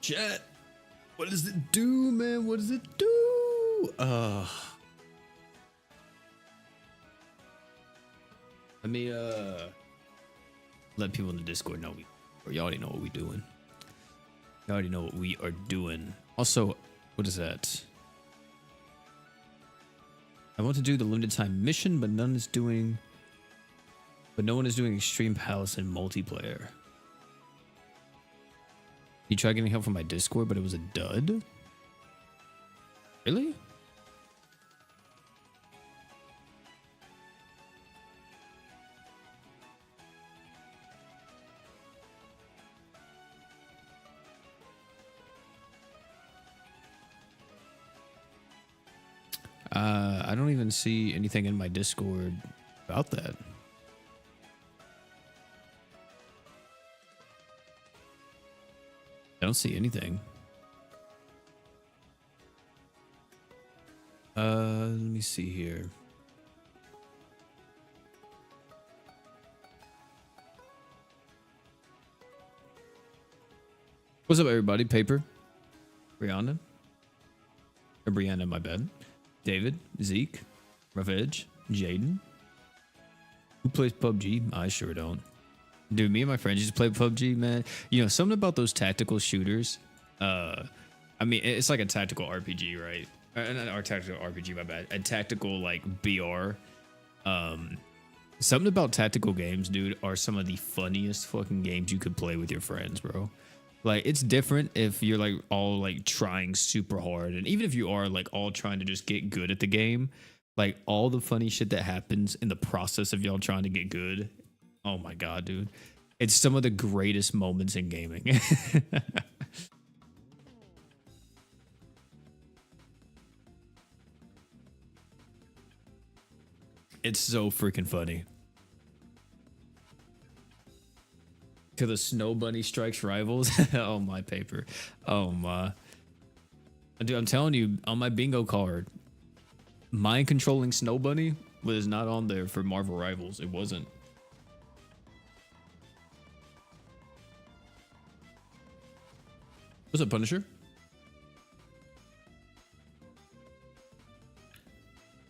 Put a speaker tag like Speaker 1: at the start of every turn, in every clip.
Speaker 1: Chat, what does it do, man? What does it do? Let me let people in the Discord know or y'all already know what we doing. You already know what we are doing. Also, what is that? I want to do the limited time mission, but no one is doing Extreme Palace and multiplayer. You tried getting help from my Discord, but it was a dud? Really? I don't even see anything in my Discord about that. I don't see anything. Let me see here. What's up, everybody? Paper, Brianna, or Brianna, my bad. David, Zeke, Ravage, Jaden. Who plays PUBG? I sure don't. Dude, me and my friends used to play PUBG, man. You know, something about those tactical shooters. I mean, it's like a tactical RPG, right? Not tactical RPG, my bad. A tactical, like, BR. Something about tactical games, dude, are some of the funniest fucking games you could play with your friends, bro. Like, it's different if you're, like, all, like, trying super hard. And even if you are, like, all trying to just get good at the game, like, all the funny shit that happens in the process of y'all trying to get good. Oh, my God, dude. It's some of the greatest moments in gaming. It's so freaking funny. To the Snow Bunny strikes rivals. Oh, my paper. Oh, my. Dude, I'm telling you, on my bingo card, mind controlling Snow Bunny was not on there for Marvel Rivals. It wasn't. What's up, Punisher?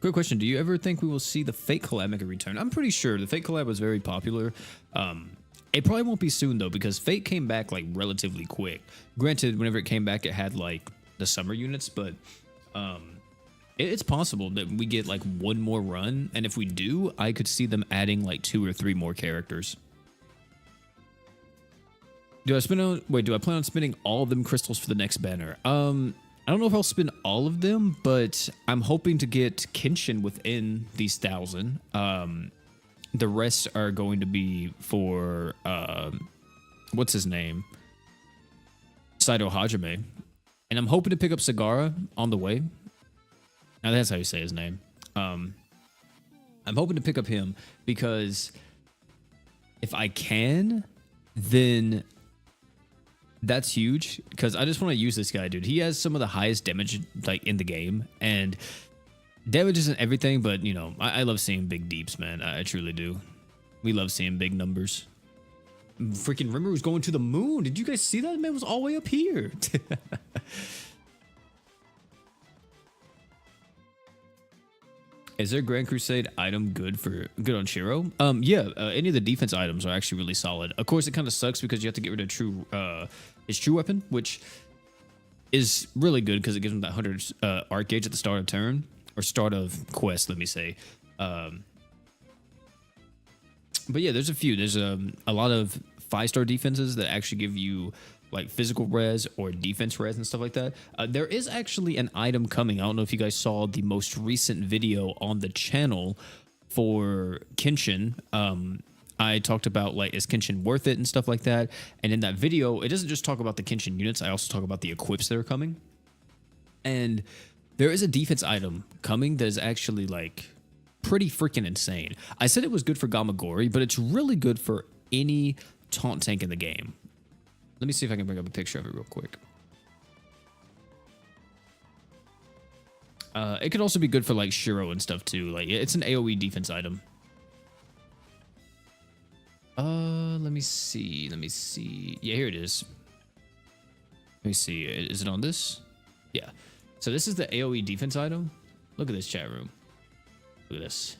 Speaker 1: Quick question. Do you ever think we will see the Fate collab make a return? I'm pretty sure the Fate collab was very popular. It probably won't be soon, though, because Fate came back, like, relatively quick. Granted, whenever it came back, it had, like, the summer units, but it's possible that we get, like, one more run. And if we do, I could see them adding, like, 2 or 3 more characters. Do I plan on spending all of them crystals for the next banner? I don't know if I'll spend all of them, but I'm hoping to get Kenshin within these 1,000. The rest are going to be for, what's his name? Saito Hajime. And I'm hoping to pick up Sagara on the way. Now that's how you say his name. I'm hoping to pick up him because if I can, then that's huge, because I just want to use this guy, dude. He has some of the highest damage, like, in the game, and damage isn't everything, but, you know, I love seeing big deeps, man. I truly do. We love seeing big numbers. Freaking Rimmer was going to the moon. Did you guys see that? Man was all the way up here. Is there Grand Crusade item good on Shiro? Yeah, any of the defense items are actually really solid. Of course, it kind of sucks because you have to get rid of his true weapon, which is really good because it gives him that 100 arc gauge at the start of turn, or start of quest, let me say. But yeah, there's a few. There's a lot of 5-star defenses that actually give you, like, physical res or defense res and stuff like that. There is actually an item coming. I don't know if you guys saw the most recent video on the channel for Kenshin. I talked about, like, is Kenshin worth it and stuff like that. And in that video, it doesn't just talk about the Kenshin units. I also talk about the equips that are coming. And there is a defense item coming that is actually, like, pretty freaking insane. I said it was good for Gamagori, but it's really good for any taunt tank in the game. Let me see if I can bring up a picture of it real quick. It could also be good for, like, Shiro and stuff too. Like, it's an AoE defense item. Let me see. Yeah, here it is. Let me see. Is it on this? Yeah. So this is the AoE defense item. Look at this chat room. Look at this.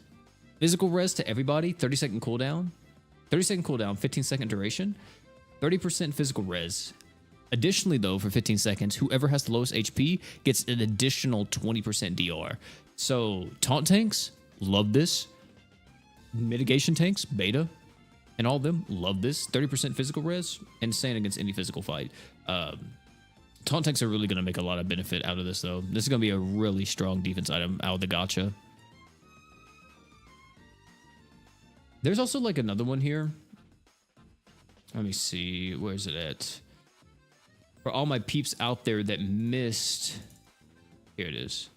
Speaker 1: Physical res to everybody. 30-second cooldown. 30-second cooldown. 15-second duration. 30% physical res. Additionally, though, for 15 seconds, whoever has the lowest HP gets an additional 20% DR. So taunt tanks, love this. Mitigation tanks, beta, and all of them love this. 30% physical res, insane against any physical fight. Taunt tanks are really going to make a lot of benefit out of this, though. This is going to be a really strong defense item out of the gacha. There's also like another one here. Let me see. Where is it at? For all my peeps out there that missed... Here it is.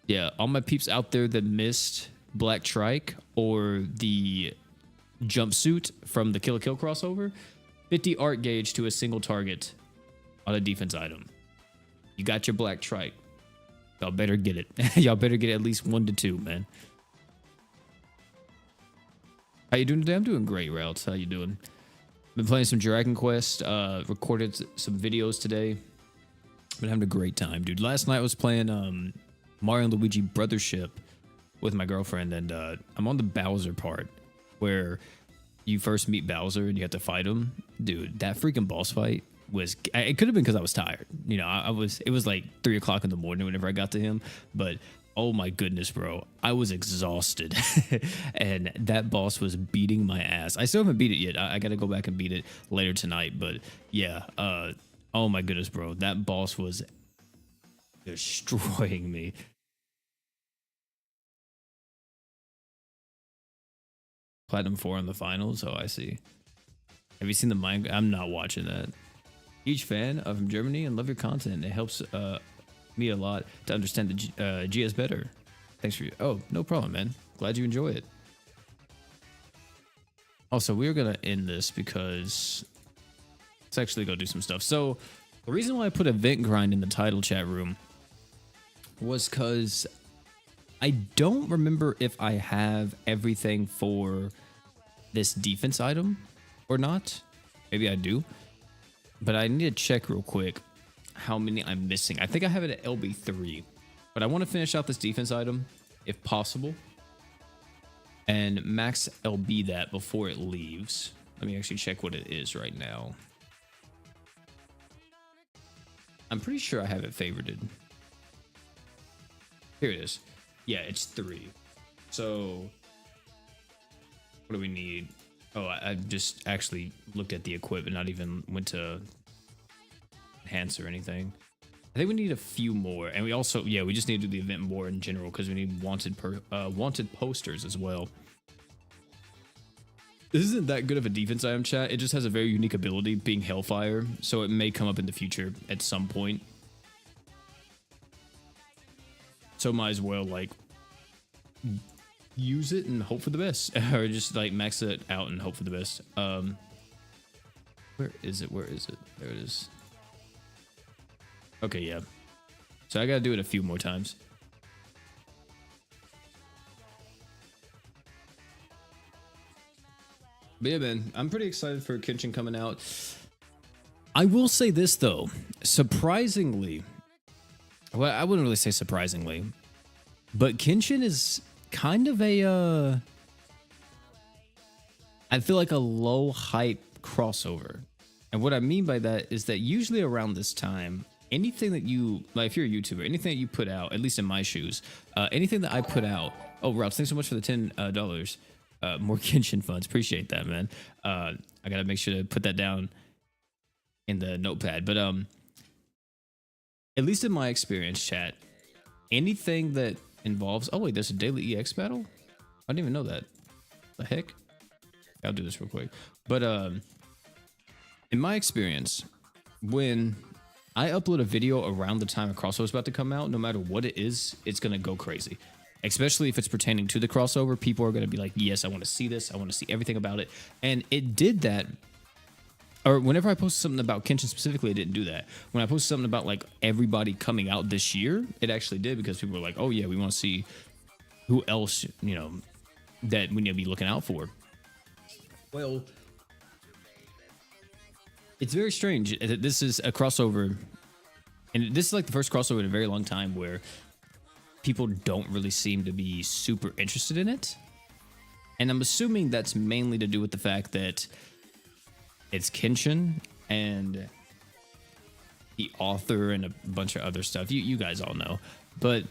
Speaker 1: Yeah, all my peeps out there that missed Black Trike or the jumpsuit from the Kill la Kill crossover. 50 art gauge to a single target on a defense item. You got your Black Trike. Y'all better get it. Y'all better get at least 1 to 2, man. How you doing today? I'm doing great, Routes. How you doing? Been playing some Dragon Quest. Recorded some videos today. Been having a great time, dude. Last night I was playing Mario and Luigi Brothership with my girlfriend, and I'm on the Bowser part where you first meet Bowser and you have to fight him. Dude, that freaking boss fight was... It could have been because I was tired. You know, it was like 3 o'clock in the morning whenever I got to him, but... Oh my goodness, bro. I was exhausted. And that boss was beating my ass. I still haven't beat it yet. I got to go back and beat it later tonight. But yeah, oh my goodness, bro. That boss was destroying me. Platinum 4 in the finals. Oh, I see. Have you seen the Mind? I'm not watching that. Huge fan of Germany and love your content. It helps me a lot to understand the GS better. Thanks for you. Oh, no problem, man. Glad you enjoy it. Also, we're gonna end this because let's actually go do some stuff. So the reason why I put event grind in the title chat room was because I don't remember if I have everything for this defense item or not. Maybe I do, but I need to check real quick how many I'm missing. I think I have it at LB3, but I want to finish out this defense item if possible and max LB that before it leaves. Let me actually check what it is right now. I'm pretty sure I have it favorited. Here it is. Yeah, it's 3. So what do we need? Oh, I just actually looked at the equipment, not even went to enhance or anything. I think we need a few more, and we also, yeah, we just need to do the event more in general because we need wanted posters as well. This isn't that good of a defense item, chat. It just has a very unique ability, being Hellfire, so it may come up in the future at some point. So might as well like use it and hope for the best, or just like max it out and hope for the best. Where is it? Where is it? There it is. Okay, yeah. So I gotta do it a few more times. But yeah, man, I'm pretty excited for Kenshin coming out. I will say this, though. Surprisingly, well, I wouldn't really say surprisingly, but Kenshin is kind of a, I feel like a low hype crossover. And what I mean by that is that usually around this time, anything that you, like if you're a YouTuber, anything that you put out, at least in my shoes, anything that I put out, oh, Routes, thanks so much for the $10. More Kenshin funds. Appreciate that, man. I got to make sure to put that down in the notepad. But at least in my experience, chat, anything that involves... Oh, wait, there's a daily EX battle? I didn't even know that. The heck? I'll do this real quick. But in my experience, when I upload a video around the time a crossover is about to come out, no matter what it is, it's going to go crazy. Especially if it's pertaining to the crossover, people are going to be like, yes, I want to see this. I want to see everything about it. And it did that. Or whenever I posted something about Kenshin specifically, it didn't do that. When I posted something about like everybody coming out this year, it actually did, because people were like, oh yeah, we want to see who else, you know, that we need to be looking out for. Well, It's very strange. This is a crossover, and this is like the first crossover in a very long time where people don't really seem to be super interested in it. And I'm assuming that's mainly to do with the fact that it's Kenshin and the author and a bunch of other stuff. You guys all know. But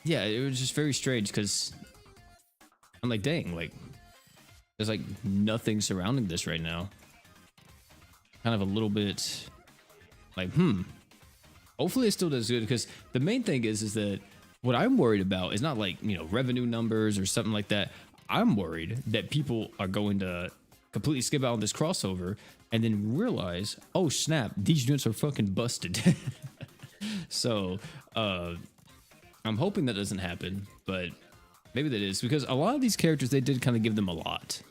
Speaker 1: yeah, it was just very strange because I'm like, dang, like there's like nothing surrounding this right now. Kind of a little bit like, hopefully it still does good, because the main thing is that what I'm worried about is not like, you know, revenue numbers or something like that. I'm worried that people are going to completely skip out on this crossover and then realize, oh snap, these units are fucking busted. So I'm hoping that doesn't happen, but maybe that is, because a lot of these characters, they did kind of give them a lot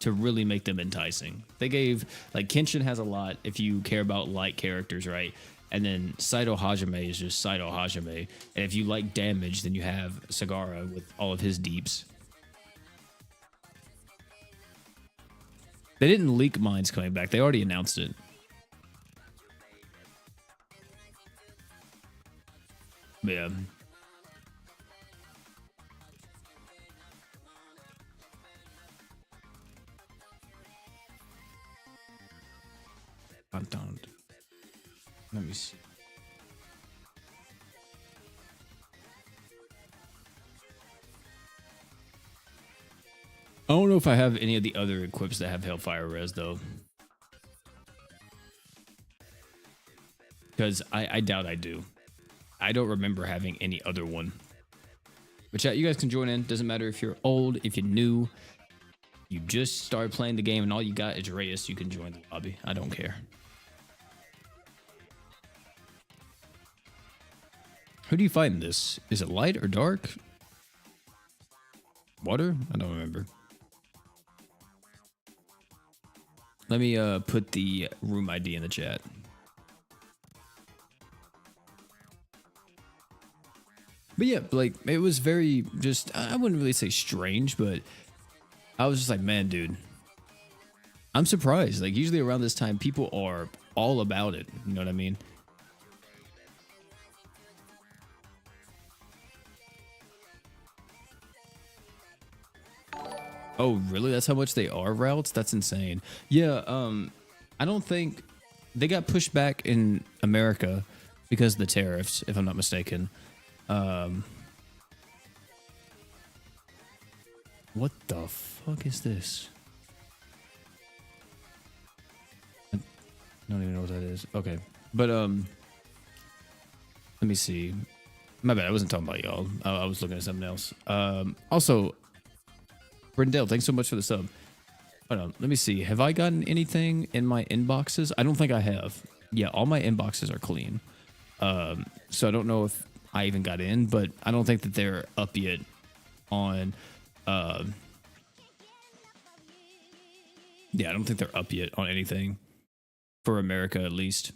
Speaker 1: to really make them enticing. They gave, like, Kenshin has a lot if you care about light characters, right? And then Saito Hajime is just Saito Hajime. And if you like damage, then you have Sagara with all of his deeps. They didn't leak Mines coming back. They already announced it. Yeah. Let me see. I don't know if I have any of the other equips that have Hellfire Res though, because I doubt I do. I don't remember having any other one. But chat, you guys can join in. Doesn't matter if you're old, if you're new, you just started playing the game and all you got is Reyes, you can join the lobby. I don't care. Who do you fight in this? Is it light or dark? Water? I don't remember. Let me put the room ID in the chat. But yeah, like, it was very just, I wouldn't really say strange, but I was just like, man, dude, I'm surprised. Like, usually around this time, people are all about it. You know what I mean? Oh, really? That's how much they are routes? That's insane. Yeah, I don't think they got pushed back in America because of the tariffs, if I'm not mistaken. What the fuck is this? I don't even know what that is. Okay. But, let me see. My bad, I wasn't talking about y'all. I was looking at something else. Also, Brindell, thanks so much for the sub. Hold on, let me see. Have I gotten anything in my inboxes? I don't think I have. Yeah, all my inboxes are clean. So I don't know if I even got in, but I don't think that they're up yet on... yeah, I don't think they're up yet on anything. For America, at least.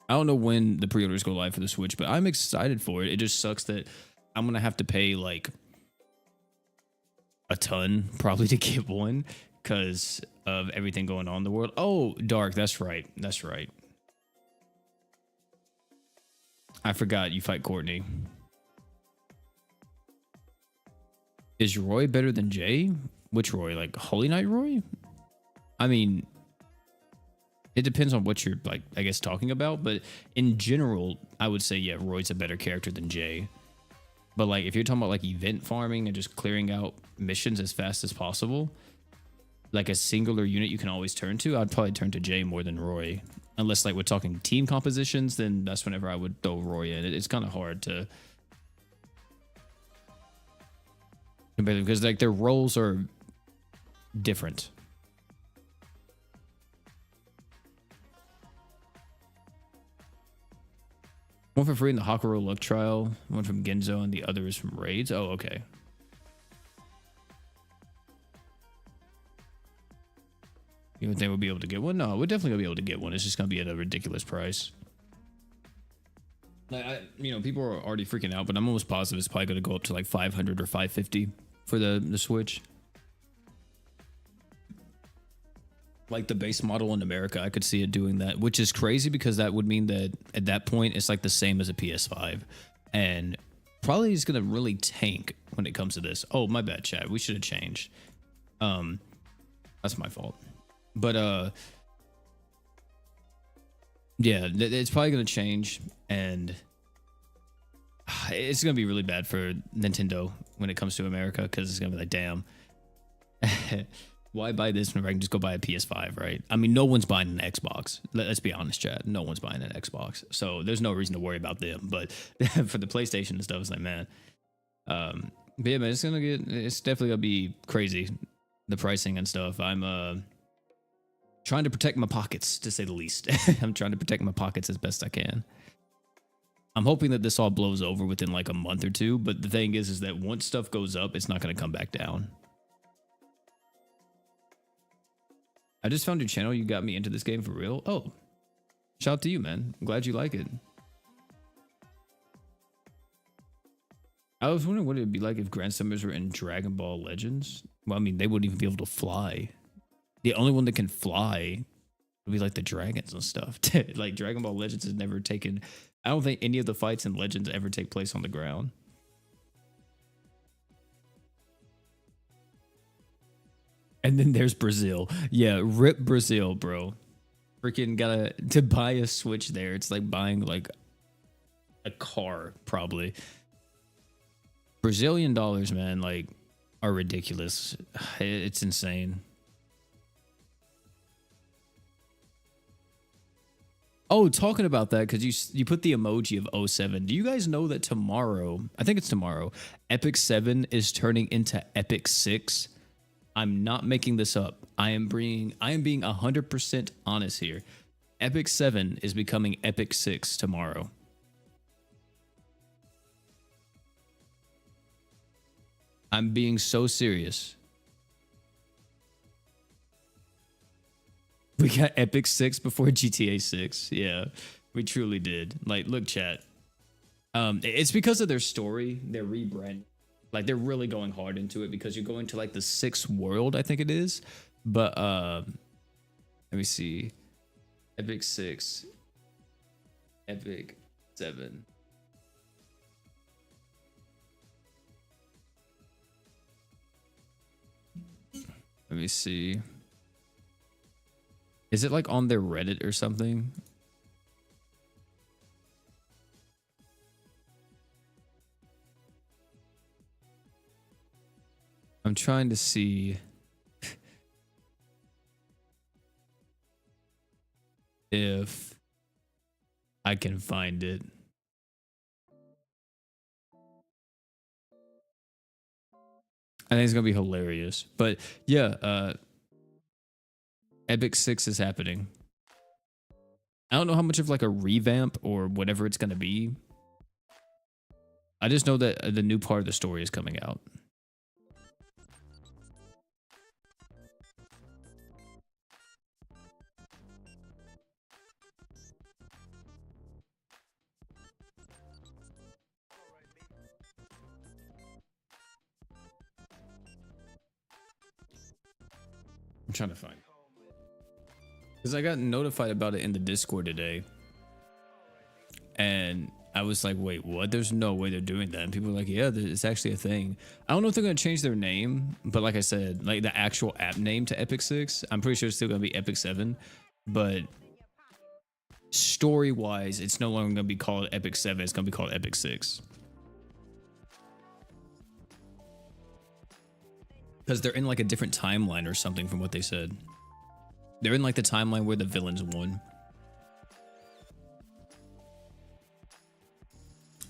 Speaker 1: I don't know when the pre-orders go live for the Switch, but I'm excited for it. It just sucks that I'm going to have to pay, like, a ton probably to get one because of everything going on in the world. Oh, Dark, that's right. That's right. I forgot you fight Courtney. Is Roy better than Jay? Which Roy? Like Holy Knight Roy? I mean, it depends on what you're, like, I guess, talking about, but in general, I would say, yeah, Roy's a better character than Jay. But, like, if you're talking about, like, event farming and just clearing out missions as fast as possible, like a singular unit you can always turn to, I'd probably turn to Jay more than Roy. Unless, like, we're talking team compositions, then that's whenever I would throw Roy in. It's kind of hard to compare them because, like, their roles are different. One for free in the Hakuro Luck Trial, one from Genzo, and the other is from Raids. Oh, okay. You would think we'll be able to get one? No, we're definitely gonna be able to get one. It's just gonna be at a ridiculous price. Like, you know, people are already freaking out, but I'm almost positive it's probably gonna go up to like 500 or 550 for the Switch. like the base model in America, I could see it doing that, which is crazy because that would mean that at that point it's like the same as a PS5, and probably is gonna really tank when it comes to this. Oh, my bad, chat. We should have changed. That's my fault. But yeah, it's probably gonna change, and it's gonna be really bad for Nintendo when it comes to America because it's gonna be like, damn. Why buy this when I can just go buy a PS5, right? I mean, no one's buying an Xbox. Let's be honest, Chad. No one's buying an Xbox. So there's no reason to worry about them. But for the PlayStation and stuff, it's like, man. But yeah, man, it's definitely gonna be crazy. The pricing and stuff. I'm trying to protect my pockets, to say the least. I'm trying to protect my pockets as best I can. I'm hoping that this all blows over within like a month or two. But the thing is that once stuff goes up, it's not gonna come back down. I just found your channel. You got me into this game for real. Oh, shout out to you, man. I'm glad you like it. I was wondering what it would be like if Grandsummers were in Dragon Ball Legends. Well, I mean, they wouldn't even be able to fly. The only one that can fly would be like the dragons and stuff. Like Dragon Ball Legends has never taken. I don't think any of the fights in Legends ever take place on the ground. And then there's Brazil. Yeah, rip Brazil, bro. Freaking gotta to buy a Switch there. It's like buying like a car, probably. Brazilian dollars, man, like are ridiculous. It's insane. Oh, talking about that, because you put the emoji of '07. Do you guys know that tomorrow, I think it's tomorrow, Epic 7 is turning into Epic 6? I'm not making this up. I am being 100% honest here. Epic 7 is becoming Epic 6 tomorrow. I'm being so serious. We got Epic 6 before GTA 6. Yeah, we truly did. Like, look, chat. It's because of their story, their rebrand. Like, they're really going hard into it because you're going to like the 6th world, I think it is. But let me see. Epic 6. Epic 7. Let me see. Is it like on their Reddit or something? I'm trying to see if I can find it. I think it's gonna be hilarious. But yeah, Epic 6 is happening. I don't know how much of like a revamp or whatever it's gonna be. I just know that the new part of the story is coming out. I'm trying to find it. Because I got notified about it in the Discord today. And I was like, wait, what? There's no way they're doing that. And people were like, yeah, it's actually a thing. I don't know if they're going to change their name. But like I said, like the actual app name to Epic 6, I'm pretty sure it's still going to be Epic 7. But story-wise, it's no longer going to be called Epic 7. It's going to be called Epic 6. Because they're in like a different timeline or something from what they said. They're in like the timeline where the villains won.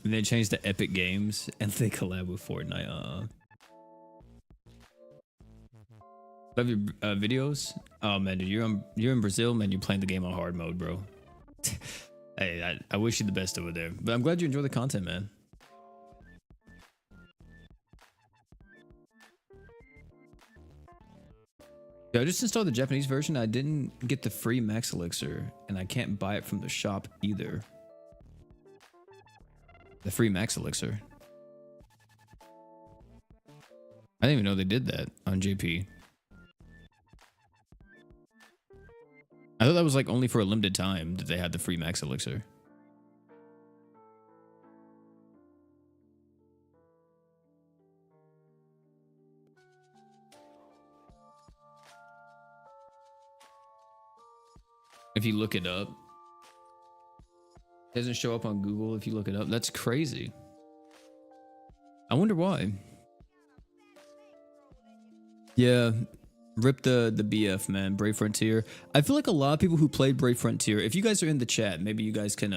Speaker 1: And they changed to Epic Games and they collab with Fortnite. Love your videos. Oh man, dude, you're in Brazil, man. You're playing the game on hard mode, bro. Hey, I wish you the best over there. But I'm glad you enjoy the content, man. Yeah, I just installed the Japanese version. I didn't get the free Max Elixir, and I can't buy it from the shop either. The free Max Elixir. I didn't even know they did that on JP. I thought that was like only for a limited time that they had the free max elixir. If you look it up, it doesn't show up on Google if you look it up. That's crazy. I wonder why. Yeah, rip the BF, man. Brave Frontier. I feel like a lot of people who played Brave Frontier, if you guys are in the chat, maybe you guys can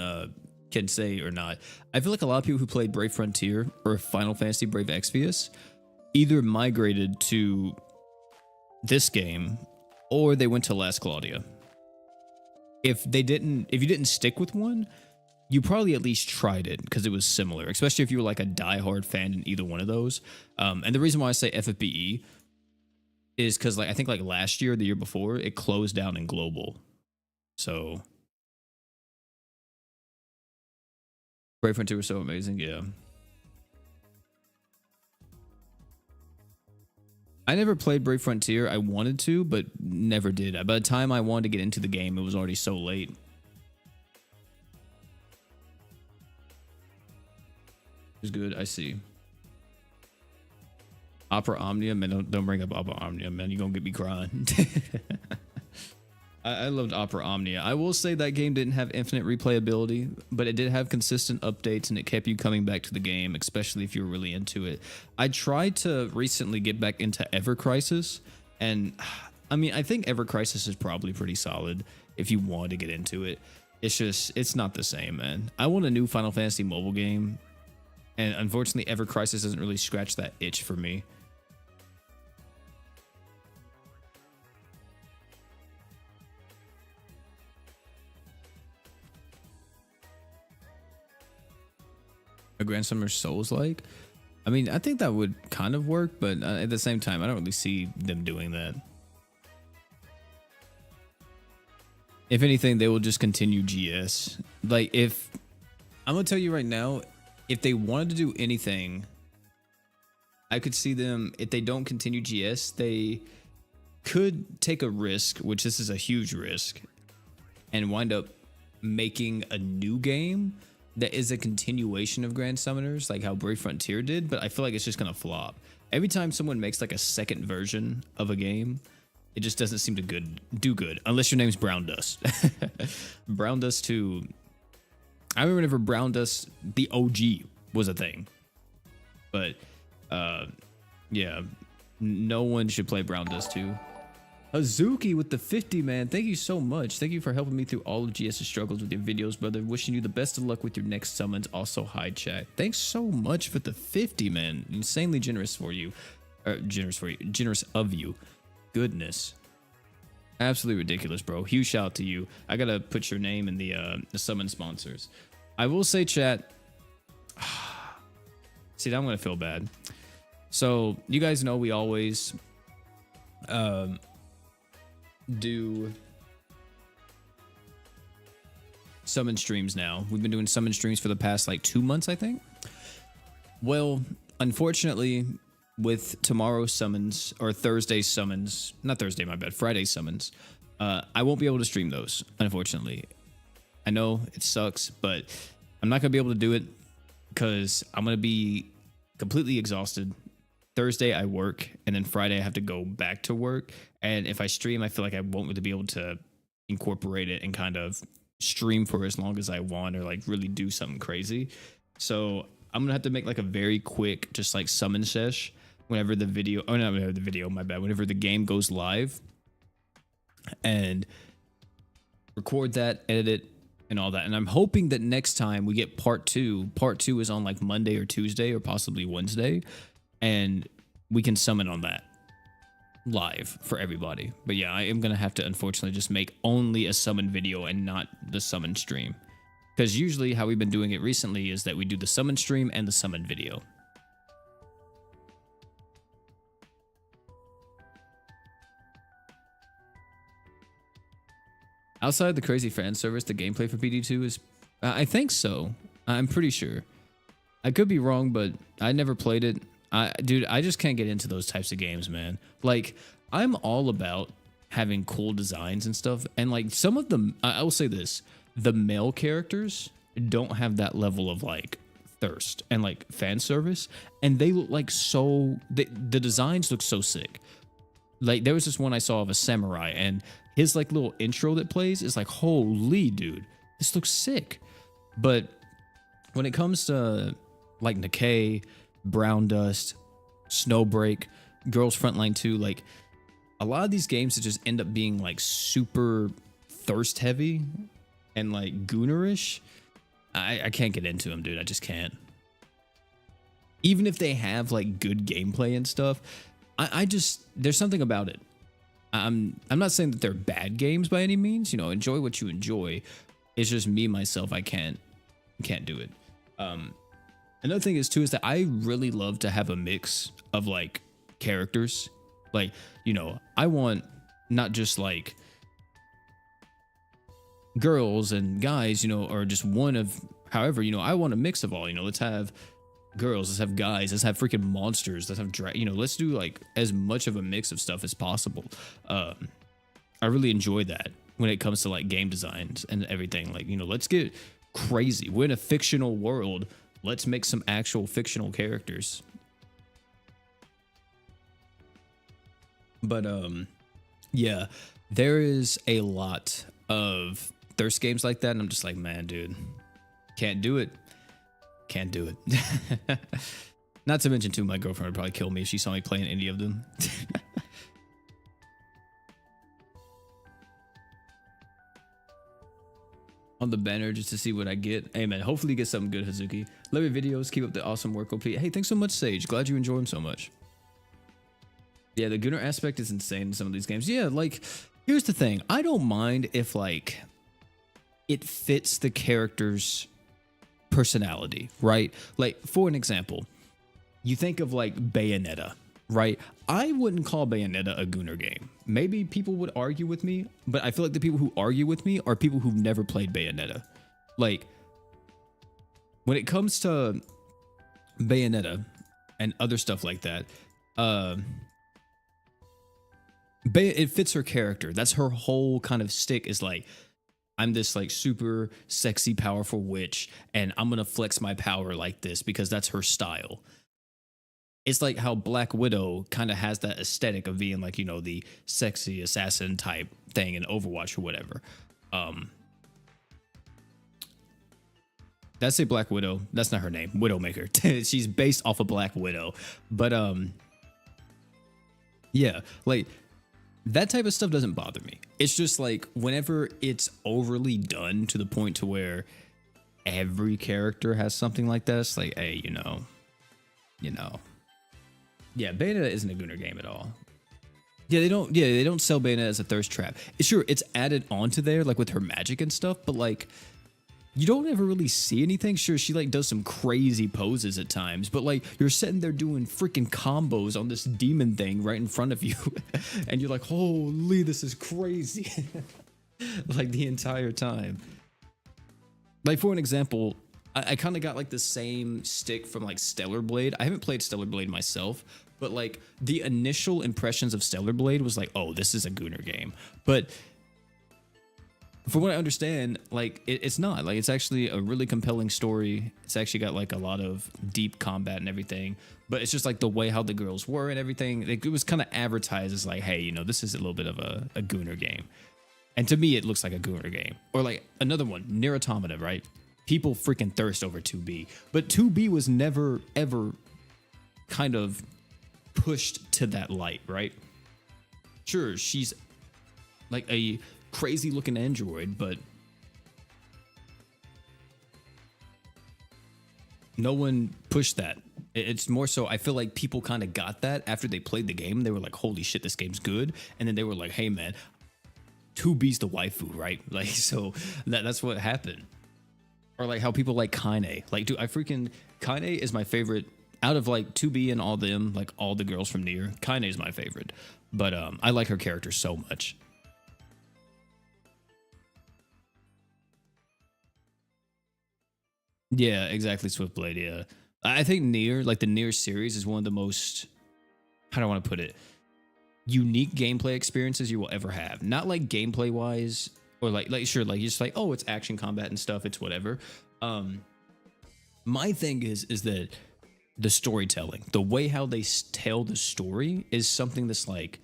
Speaker 1: say or not. I feel like a lot of people who played Brave Frontier or Final Fantasy Brave Exvius either migrated to this game or they went to Last Claudia. If you didn't stick with one, you probably at least tried it because it was similar, especially if you were like a diehard fan in either one of those. And the reason why I say FFBE is because like I think like last year, the year before, it closed down in global. So Brave Frontier was so amazing, yeah. I never played Brave Frontier. I wanted to, but never did. By the time I wanted to get into the game, it was already so late. It was good, I see. Opera Omnia, man, don't bring up Opera Omnia, man. You're gonna get me crying. I loved Opera Omnia. I will say that game didn't have infinite replayability, but it did have consistent updates and it kept you coming back to the game, especially if you were really into it. I tried to recently get back into Ever Crisis, and I mean, I think Ever Crisis is probably pretty solid if you want to get into it. It's just, it's not the same, man. I want a new Final Fantasy mobile game, and unfortunately, Ever Crisis doesn't really scratch that itch for me. A Grand Summer Souls like? I mean, I think that would kind of work, but at the same time, I don't really see them doing that. If anything, they will just continue GS. Like, if I'm gonna tell you right now, if they wanted to do anything, I could see them, if they don't continue GS, they could take a risk, which this is a huge risk, and wind up making a new game that is a continuation of Grand Summoners, like how Brave Frontier did, but I feel like it's just gonna flop. Every time someone makes like a second version of a game, it just doesn't seem to do good, unless your name's Brown Dust. Brown Dust 2. I remember whenever Brown Dust, the OG, was a thing. But, yeah, no one should play Brown Dust 2. Hazuki with the 50, man. Thank you so much. Thank you for helping me through all of GS's struggles with your videos, brother. Wishing you the best of luck with your next summons. Also, hi, chat. Thanks so much for the 50, man. Insanely generous for you. Generous of you. Goodness. Absolutely ridiculous, bro. Huge shout out to you. I gotta put your name in the summon sponsors. I will say, chat. See, now I'm gonna feel bad. So, you guys know we always do summon streams now. We've been doing summon streams for the past like 2 months, I think. Well, unfortunately, with tomorrow's summons or Thursday's summons, not Thursday, my bad, Friday's summons, I won't be able to stream those, unfortunately. I know it sucks, but I'm not gonna be able to do it because I'm gonna be completely exhausted. Thursday I work, and then Friday I have to go back to work. And if I stream, I feel like I won't really be able to incorporate it and kind of stream for as long as I want or like really do something crazy. So I'm gonna have to make like a very quick, just like summon sesh whenever the video, oh no, the video, my bad, whenever the game goes live, and record that, edit it, and all that. And I'm hoping that next time we get part two. Part 2 is on like Monday or Tuesday or possibly Wednesday. And we can summon on that live for everybody. But yeah, I am going to have to unfortunately just make only a summon video and not the summon stream. Because usually how we've been doing it recently is that we do the summon stream and the summon video. Outside the crazy fan service, the gameplay for PD2 is... I think so. I'm pretty sure. I could be wrong, but I never played it. Dude, I just can't get into those types of games, man. Like, I'm all about having cool designs and stuff. And like some of them, I will say this, the male characters don't have that level of like thirst and like fan service, and they look like the designs look so sick. Like there was this one I saw of a samurai, and his like little intro that plays is like, holy dude, this looks sick. But when it comes to like Nikkei, Brown Dust, Snowbreak, Girls Frontline 2, like a lot of these games that just end up being like super thirst heavy and like goonerish, I can't get into them, dude. I just can't. Even if they have like good gameplay and stuff, I just, there's something about it. I'm not saying that they're bad games by any means. You know, enjoy what you enjoy. It's just me myself, I can't do it. Another thing is too is that I really love to have a mix of like characters. Like, you know, I want not just like girls and guys, you know, or just one of, however, you know, I want a mix of all. You know, let's have girls, let's have guys, let's have freaking monsters, let's have you know, let's do like as much of a mix of stuff as possible. I really enjoy that when it comes to like game designs and everything. Like, you know, let's get crazy. We're in a fictional world. Let's make some actual fictional characters. But yeah, there is a lot of thirst games like that, and I'm just like, man, dude, can't do it. Can't do it. Not to mention too, my girlfriend would probably kill me if she saw me playing any of them. On the banner just to see what I get. Hey man, hopefully you get something good, Hazuki. Love your videos. Keep up the awesome work, OP. Hey, thanks so much, Sage. Glad you enjoy them so much. Yeah, the gooner aspect is insane in some of these games. Yeah, like, here's the thing. I don't mind if, like, it fits the character's personality, right? Like, for an example, you think of, like, Bayonetta, right? I wouldn't call Bayonetta a gooner game. Maybe people would argue with me, but I feel like the people who argue with me are people who've never played Bayonetta. Like, when it comes to Bayonetta and other stuff like that, it fits her character. That's her whole kind of stick, is like, I'm this like super sexy, powerful witch, and I'm gonna flex my power like this because that's her style. It's like how Black Widow kind of has that aesthetic of being like, you know, the sexy assassin type thing in Overwatch or whatever. Did I say Black Widow? That's not her name. Widowmaker. She's based off of Black Widow. But yeah, like, that type of stuff doesn't bother me. It's just like whenever it's overly done to the point to where every character has something like that, it's like, hey, you know. Yeah, Bayonetta isn't a gooner game at all. Yeah, they don't sell Bayonetta as a thirst trap. Sure, it's added onto there, like with her magic and stuff, but like, you don't ever really see anything. Sure, she like does some crazy poses at times, but like, you're sitting there doing freaking combos on this demon thing right in front of you, and you're like, holy, this is crazy. Like the entire time. Like, for an example, I kind of got like the same stick from like Stellar Blade. I haven't played Stellar Blade myself, but like the initial impressions of Stellar Blade was like, oh, this is a gooner game. But from what I understand, like, it's not. Like, it's actually a really compelling story. It's actually got like a lot of deep combat and everything, but it's just like the way how the girls were and everything. It was kind of advertised as like, hey, you know, this is a little bit of a gooner game. And to me, it looks like a gooner game. Or like another one, Nier Automata, right? People freaking thirst over 2B, but 2B was never ever kind of pushed to that light, right? Sure, she's like a crazy looking android, but no one pushed that. It's more so, I feel like people kind of got that after they played the game. They were like, holy shit, this game's good. And then they were like, hey man, 2B's the waifu, right? Like, so that's what happened. Or like how people like Kaine. Like, dude, Kaine is my favorite out of like 2B and all them, like all the girls from Nier. Kaine is my favorite, but I like her character so much. Yeah, exactly. Swiftblade. Yeah, I think Nier, like the Nier series, is one of the most. How do I want to put it? unique gameplay experiences you will ever have. Not like gameplay wise or like sure, like you're just like, oh, it's action combat and stuff, it's whatever. My thing is that the storytelling, the way how they tell the story is something that's like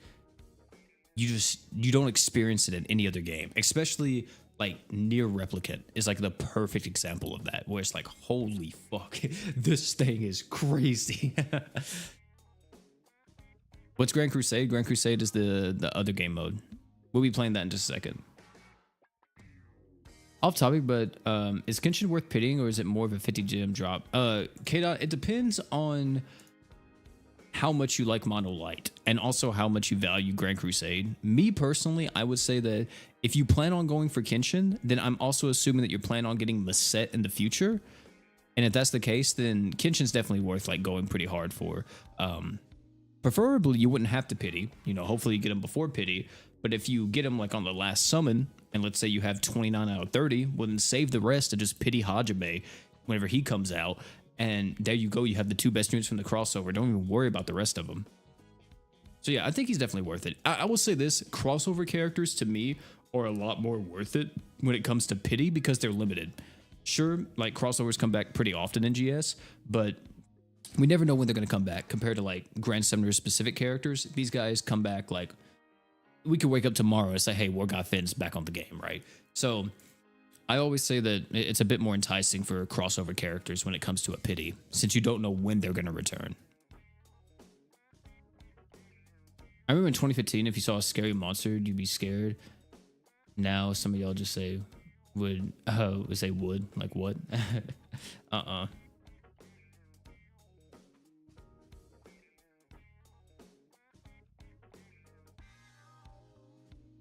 Speaker 1: you don't experience it in any other game, especially like Near Replicant is like the perfect example of that, where it's like, holy fuck, this thing is crazy. What's Grand Crusade? Grand Crusade is the other game mode. We'll be playing that in just a second. Off topic, but is Kenshin worth pitying, or is it more of a 50 gem drop? K-Dot, it depends on how much you like Mono Light and also how much you value Grand Crusade. Me personally, I would say that if you plan on going for Kenshin, then I'm also assuming that you're planning on getting Lisette in the future. And if that's the case, then Kenshin's definitely worth like going pretty hard for. Preferably, you wouldn't have to pity. You know, hopefully you get him before pity. But if you get him like on the last summon, and let's say you have 29 out of 30, well then save the rest to just pity Hajime whenever he comes out. And there you go, you have the two best units from the crossover. Don't even worry about the rest of them. So yeah, I think he's definitely worth it. I will say this, crossover characters to me are a lot more worth it when it comes to pity because they're limited. Sure, like crossovers come back pretty often in GS, but we never know when they're going to come back compared to like Grand Summoner specific characters. These guys come back like, we could wake up tomorrow and say, hey, War God Finn's back on the game, right? So I always say that it's a bit more enticing for crossover characters when it comes to a pity, since you don't know when they're going to return. I remember in 2015, if you saw a scary monster, you'd be scared. Now some of y'all just say would, like what?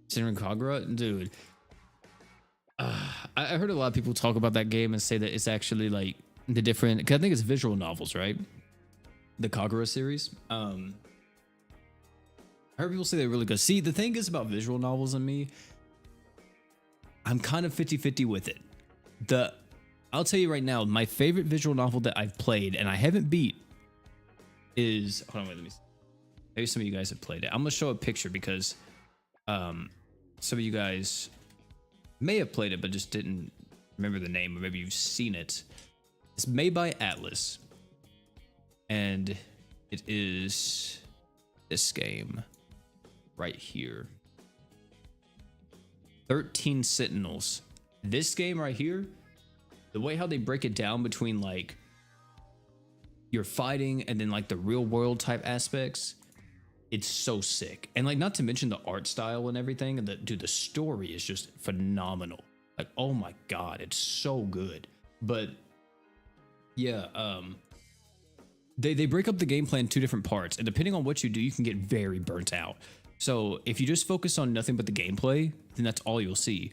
Speaker 1: Senran Kagura? Dude. I heard a lot of people talk about that game and say that it's actually like the different, because I think it's visual novels, right? The Kagura series. I heard people say they're really good. See, the thing is about visual novels and me, I'm kind of 50-50 with it. I'll tell you right now, my favorite visual novel that I've played and I haven't beat is, hold on, wait, let me see. Maybe some of you guys have played it. I'm gonna show a picture because some of you guys may have played it but just didn't remember the name, or maybe you've seen it. It's made by Atlas, and it is this game right here, 13 Sentinels. This game right here, the way how they break it down between like your fighting and then like the real world type aspects, it's so sick. And like, not to mention the art style and everything, and the story is just phenomenal. Like, oh my god, it's so good. But yeah, they break up the gameplay in two different parts, and depending on what you do, you can get very burnt out. So if you just focus on nothing but the gameplay, then that's all you'll see.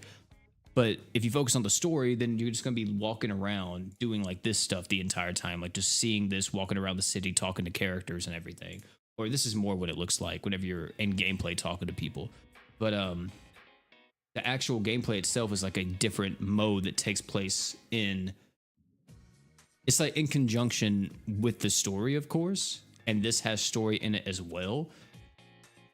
Speaker 1: But if you focus on the story, then you're just gonna be walking around doing like this stuff the entire time, like just seeing this, walking around the city, talking to characters and everything. Or this is more what it looks like whenever you're in gameplay talking to people. But the actual gameplay itself is like a different mode that takes place in, it's like in conjunction with the story, of course, and this has story in it as well.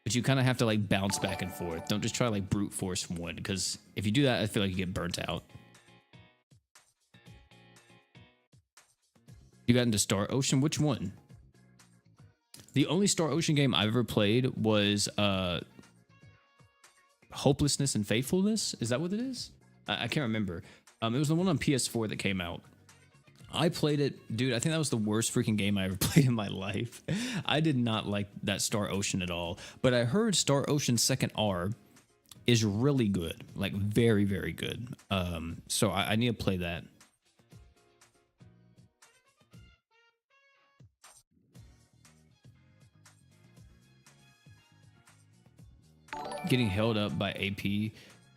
Speaker 1: But you kind of have to like bounce back and forth. Don't just try to like brute force one, because if you do that, I feel like you get burnt out. You got into Star Ocean? Which one? The only Star Ocean game I've ever played was Hopelessness and Faithfulness. Is that what it is? I can't remember. It was the one on PS4 that came out. I played it, dude. I think that was the worst freaking game I ever played in my life. I did not like that Star Ocean at all. But I heard Star Ocean Second R is really good, like very, very good. So I need to play that. Getting held up by AP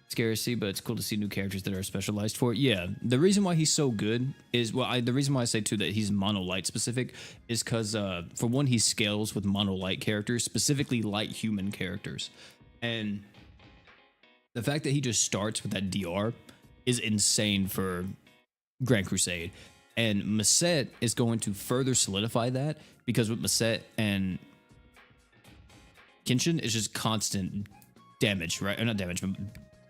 Speaker 1: scary to see, but it's cool to see new characters that are specialized for it. Yeah, the reason why he's so good is, well, the reason why I say too that he's mono light specific is because for one, he scales with mono light characters, specifically light human characters, and the fact that he just starts with that DR is insane for Grand Crusade. And Maset is going to further solidify that, because with Maset and Kenshin is just constant damage, right? Or not damage, but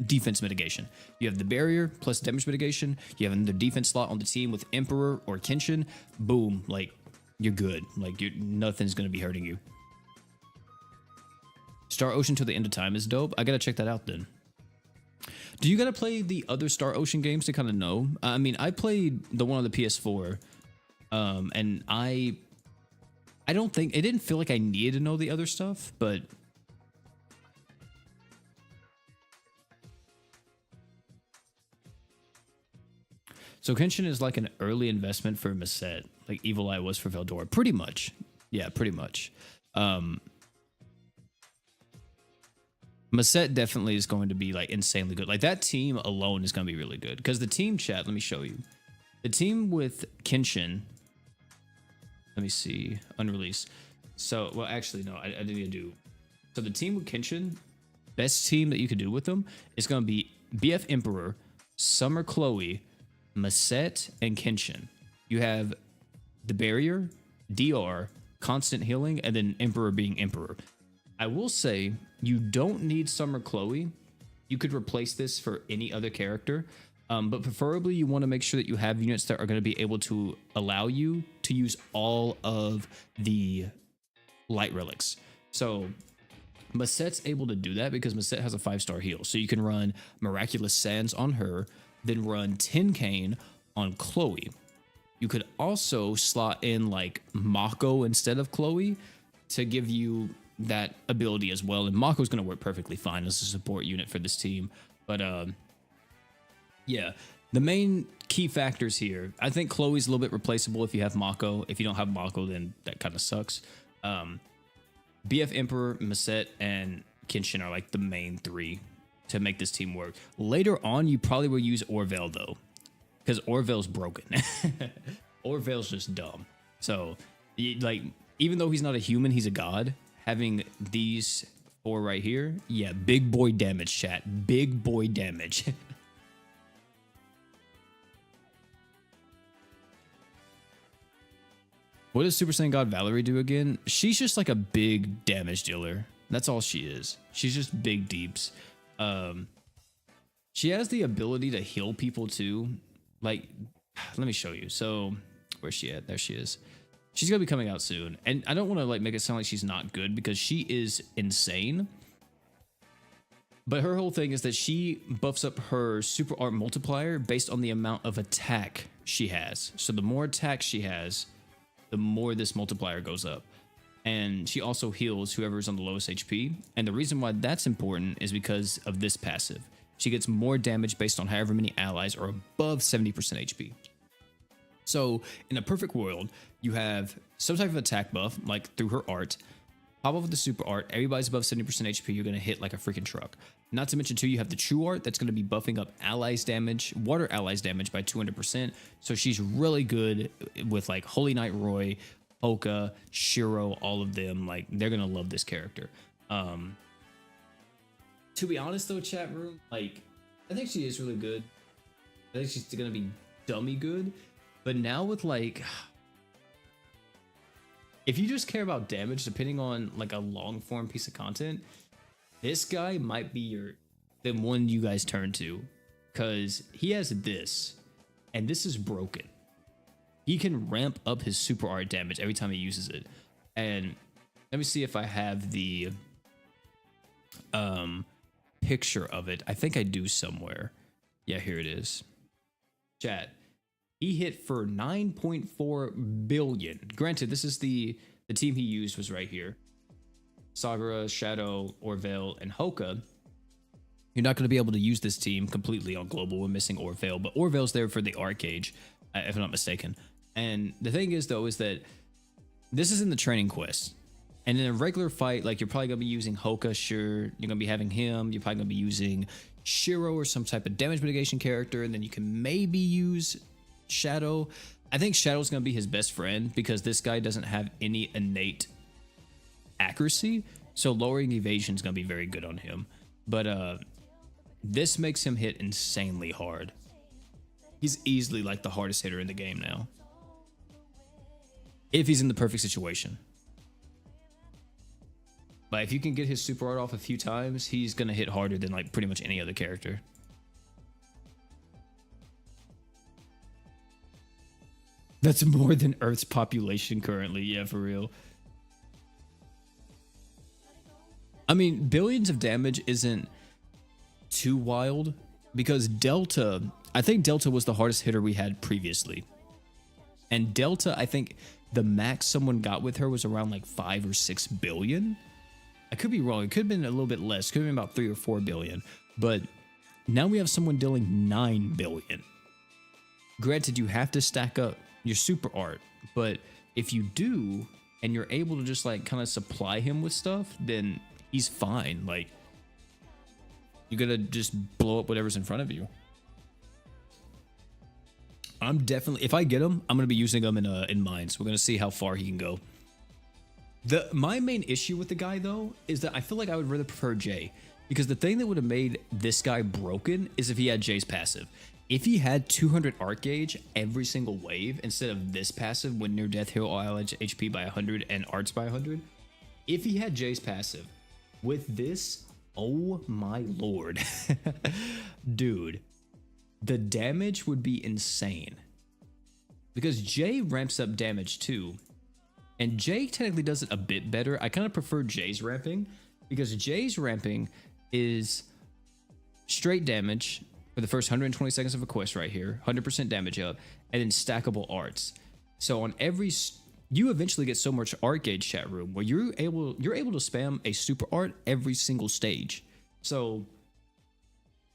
Speaker 1: defense mitigation. You have the barrier plus damage mitigation. You have another defense slot on the team with Emperor or Kenshin. Boom, like you're good. Like nothing's gonna be hurting you. Star Ocean till the end of time is dope. I gotta check that out then. Do you gotta play the other Star Ocean games to kind of know? I mean, I played the one on the PS4, and I don't think it didn't feel like I needed to know the other stuff, but so Kenshin is like an early investment for Maset, like Evil Eye was for Veldora, pretty much. Yeah, pretty much. Maset definitely is going to be like insanely good. Like that team alone is going to be really good because the team chat, let me show you. The team with Kenshin, let me see, unreleased. So, well, actually, no, I didn't even do. So the team with Kenshin, best team that you could do with them is going to be BF Emperor, Summer Chloe, Maset, and Kenshin. You have the barrier, DR, constant healing, and then Emperor being Emperor. I will say you don't need Summer Chloe. You could replace this for any other character, but preferably you want to make sure that you have units that are going to be able to allow you to use all of the light relics. So Maset's able to do that because Maset has a 5-star heal. So you can run Miraculous Sands on her, then run Tenkane on Chloe. You could also slot in like Mako instead of Chloe to give you that ability as well, and Mako's going to work perfectly fine as a support unit for this team. But yeah, the main key factors here, I think Chloe's a little bit replaceable if you have Mako. If you don't have Mako, then that kind of sucks. BF Emperor, Maset, and Kenshin are like the main 3 to make this team work. Later on, you probably will use Orville though, because Orville's broken. Orville's just dumb. So like, even though he's not a human, he's a god. Having these 4 right here, yeah, big boy damage, chat. Big boy damage. What does Super Saiyan God Valerie do again? She's just like a big damage dealer. That's all she is. She's just big deeps. She has the ability to heal people too. Like, let me show you. So, where's she at? There she is. She's gonna be coming out soon, and I don't want to like make it sound like she's not good because she is insane. But her whole thing is that she buffs up her super art multiplier based on the amount of attack she has. So the more attack she has, the more this multiplier goes up. And she also heals whoever's on the lowest HP. And the reason why that's important is because of this passive. She gets more damage based on however many allies are above 70% HP. So in a perfect world, you have some type of attack buff, like through her art, pop off with the super art, everybody's above 70% HP, you're going to hit like a freaking truck. Not to mention too, you have the true art that's going to be buffing up allies damage, water allies damage by 200%. So she's really good with like Holy Knight Roy, Hoka, Shiro, all of them. Like they're going to love this character. To be honest though, chat room, like I think she is really good. I think she's going to be dummy good. But now with like, if you just care about damage, depending on like a long form piece of content, this guy might be the one you guys turn to, because he has this, and this is broken. He can ramp up his super art damage every time he uses it. And let me see if I have the picture of it. I think I do somewhere. Yeah, here it is. Chat. He hit for 9.4 billion. Granted, this is the team he used was right here. Sagara, Shadow, Orville, and Hoka. You're not going to be able to use this team completely on global. We're missing Orville, but Orville's there for the art cage, if I'm not mistaken. And the thing is, though, is that this is in the training quest. And in a regular fight, like you're probably going to be using Hoka, sure. You're going to be having him. You're probably going to be using Shiro or some type of damage mitigation character. And then you can maybe use Shadow. I think Shadow's going to be his best friend because this guy doesn't have any innate accuracy. So lowering evasion is going to be very good on him. But this makes him hit insanely hard. He's easily like the hardest hitter in the game now, if he's in the perfect situation. But if you can get his super art off a few times, he's gonna hit harder than like pretty much any other character. That's more than Earth's population currently. Yeah, for real. I mean, billions of damage isn't too wild because Delta, I think Delta was the hardest hitter we had previously. And Delta, I think the max someone got with her was around like 5 or 6 billion. I could be wrong. It could have been a little bit less. Could have been about 3 or 4 billion. But now we have someone dealing 9 billion. Granted, you have to stack up your super art, but if you do and you're able to just like kind of supply him with stuff, then he's fine. Like, you're gonna just blow up whatever's in front of you. I'm definitely, if I get him, I'm gonna be using him in mines. We're gonna see how far he can go. My main issue with the guy though is that I feel like I would rather prefer Jay, because the thing that would have made this guy broken is if he had Jay's passive. If he had 200 art gauge every single wave instead of this passive when near death heal all allied HP by 100 and arts by 100, if he had Jay's passive with this, oh my lord, dude, the damage would be insane. Because Jay ramps up damage too, and Jay technically does it a bit better. I kind of prefer Jay's ramping because Jay's ramping is straight damage for the first 120 seconds of a quest right here, 100% damage up, and then stackable arts. So on every, you eventually get so much art gauge, chat room, where you're able to spam a super art every single stage. So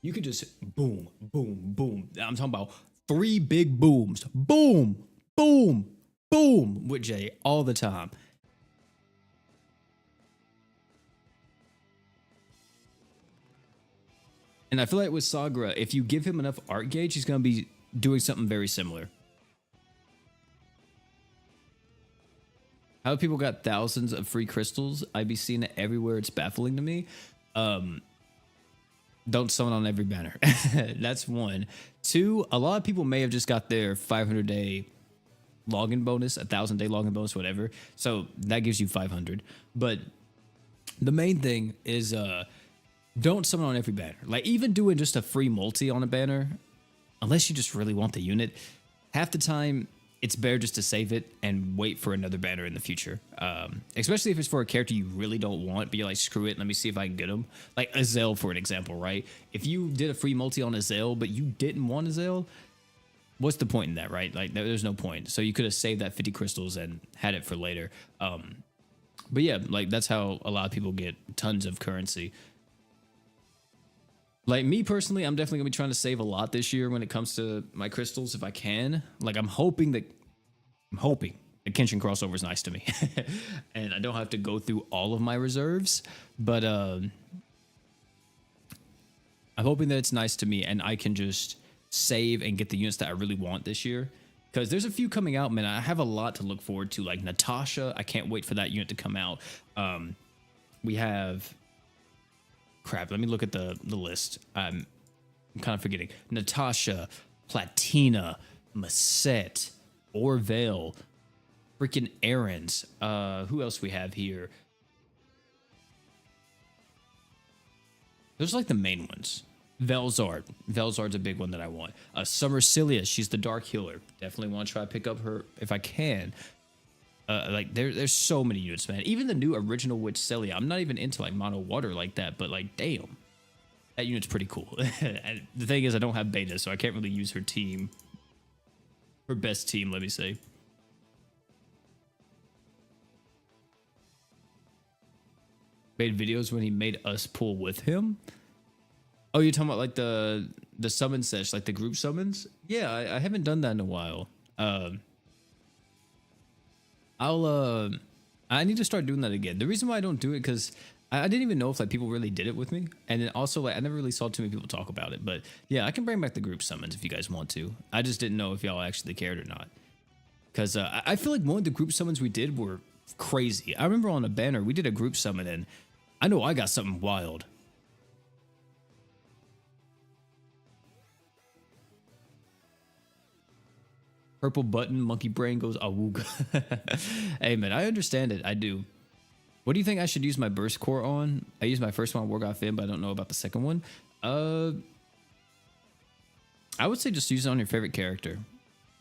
Speaker 1: you could just boom, boom, boom. I'm talking about 3 big booms, boom, boom, boom with Jay all the time. And I feel like with Sagra, if you give him enough art gauge, he's going to be doing something very similar. How people got thousands of free crystals? I be seeing it everywhere. It's baffling to me. Don't summon on every banner. That's 1. 2, a lot of people may have just got their 500-day login bonus, 1,000-day login bonus, whatever. So that gives you 500. But the main thing is... don't summon on every banner. Like, even doing just a free multi on a banner, unless you just really want the unit, half the time it's better just to save it and wait for another banner in the future. Especially if it's for a character you really don't want, but you're like, screw it, let me see if I can get him. Like Azel, for an example, right? If you did a free multi on Azel, but you didn't want Azel, what's the point in that, right? Like, there's no point. So you could have saved that 50 crystals and had it for later. But yeah, like, that's how a lot of people get tons of currency. Like, me personally, I'm definitely gonna be trying to save a lot this year when it comes to my crystals if I can. Like, I'm hoping that Kenshin crossover is nice to me and I don't have to go through all of my reserves, but I'm hoping that it's nice to me and I can just save and get the units that I really want this year, because there's a few coming out, man. I have a lot to look forward to, like Natasha. I can't wait for that unit to come out. We have... Crap, let me look at the list. I'm kind of forgetting. Natasha, Platina, Maset, Orvale, freaking Errands. Who else we have here? Those are like the main ones. Velzard. Velzard's a big one that I want. Summer Cilia, she's the dark healer. Definitely want to try to pick up her if I can. Like, there's so many units, man. Even the new original Witch Celia. I'm not even into like mono water like that, but like, damn, that unit's pretty cool. And the thing is, I don't have beta, so I can't really use her team, her best team, let me say. Made videos when he made us pull with him. Oh, you're talking about like the summon sesh, like the group summons? Yeah, I haven't done that in a while. I need to start doing that again. The reason why I don't do it, because I didn't even know if like people really did it with me, and then also like I never really saw too many people talk about it. But yeah, I can bring back the group summons if you guys want to. I just didn't know if y'all actually cared or not, because I feel like one of the group summons we did were crazy. I remember on a banner we did a group summon, and I know I got something wild. Purple button, monkey brain goes awooga. Hey man, I understand it. I do. What do you think I should use my burst core on? I used my first one on Wargoth Finn, but I don't know about the second one. I would say just use it on your favorite character.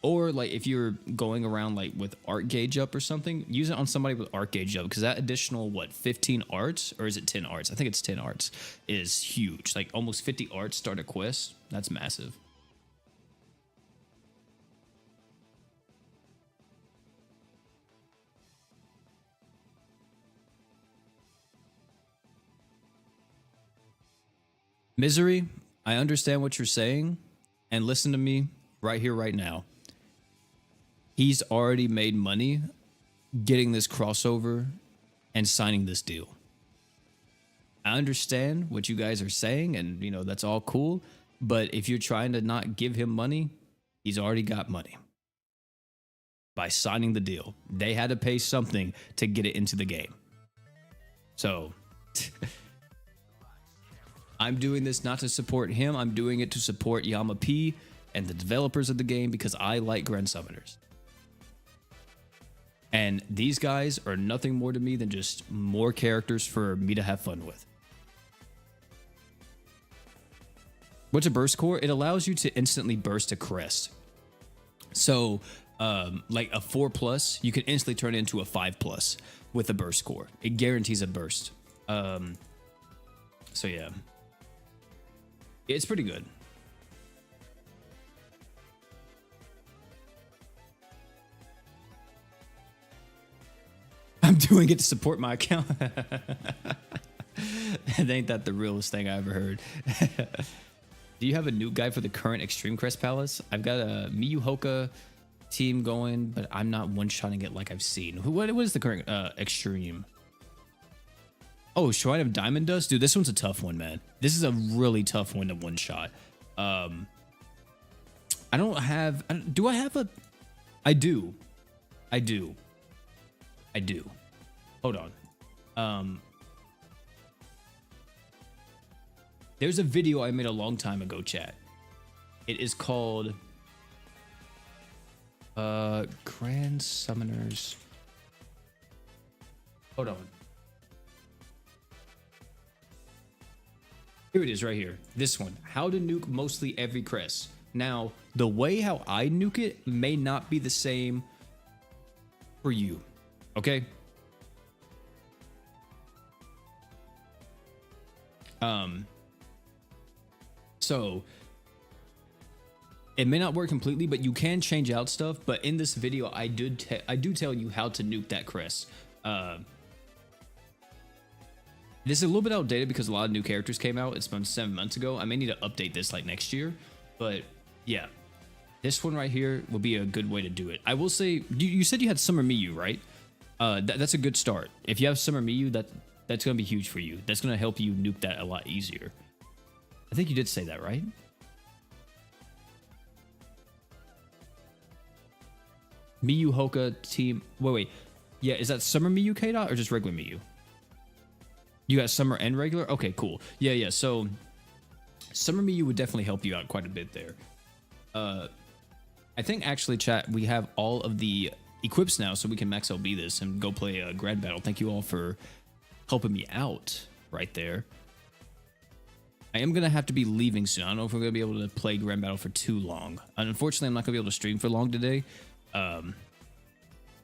Speaker 1: Or like if you're going around like with art gauge up or something, use it on somebody with art gauge up, because that additional, what, 15 arts, or is it 10 arts? I think it's 10 arts, is huge. Like almost 50 arts start a quest. That's massive. Misery, I understand what you're saying, and listen to me right here, right now. He's already made money getting this crossover and signing this deal. I understand what you guys are saying, and you know that's all cool, but if you're trying to not give him money, he's already got money by signing the deal. They had to pay something to get it into the game. So I'm doing this not to support him. I'm doing it to support Yama P and the developers of the game, because I like Grand Summoners. And these guys are nothing more to me than just more characters for me to have fun with. What's a burst core? It allows you to instantly burst a crest. So like a 4+, you can instantly turn it into a 5+ with a burst core. It guarantees a burst. So yeah, it's pretty good. I'm doing it to support my account. And ain't that the realest thing I ever heard? Do you have a new guy for the current Extreme Crest Palace? I've got a Miyu Hoka team going, but I'm not one-shotting it like I've seen. What is the current Extreme? Oh, Shrine of Diamond Dust? Dude, this one's a tough one, man. This is a really tough one to one-shot. I don't have... do I have a... I do. I do. I do. Hold on. There's a video I made a long time ago, chat. It is called Grand Summoners. Hold on. Here it is right here. This one. How to nuke mostly every crest. Now, the way how I nuke it may not be the same for you. Okay? So it may not work completely, but you can change out stuff. But in this video, I do tell you how to nuke that crest. This is a little bit outdated because a lot of new characters came out. It's been 7 months ago. I may need to update this like next year, but yeah, this one right here will be a good way to do it. I will say, you said you had Summer Miyu, right? That's a good start. If you have Summer Miyu, that's gonna be huge for you. That's gonna help you nuke that a lot easier. I think you did say that, right? Miyu Hoka team. Wait. Yeah, is that Summer Miyu K-Dot or just regular Miyu? You got Summer and regular? Okay, cool. Yeah. So Summer Miyu would definitely help you out quite a bit there. I think actually, chat, we have all of the equips now, so we can max LB this and go play a Grand Battle. Thank you all for helping me out right there. I am going to have to be leaving soon. I don't know if we're going to be able to play Grand Battle for too long. And unfortunately, I'm not going to be able to stream for long today,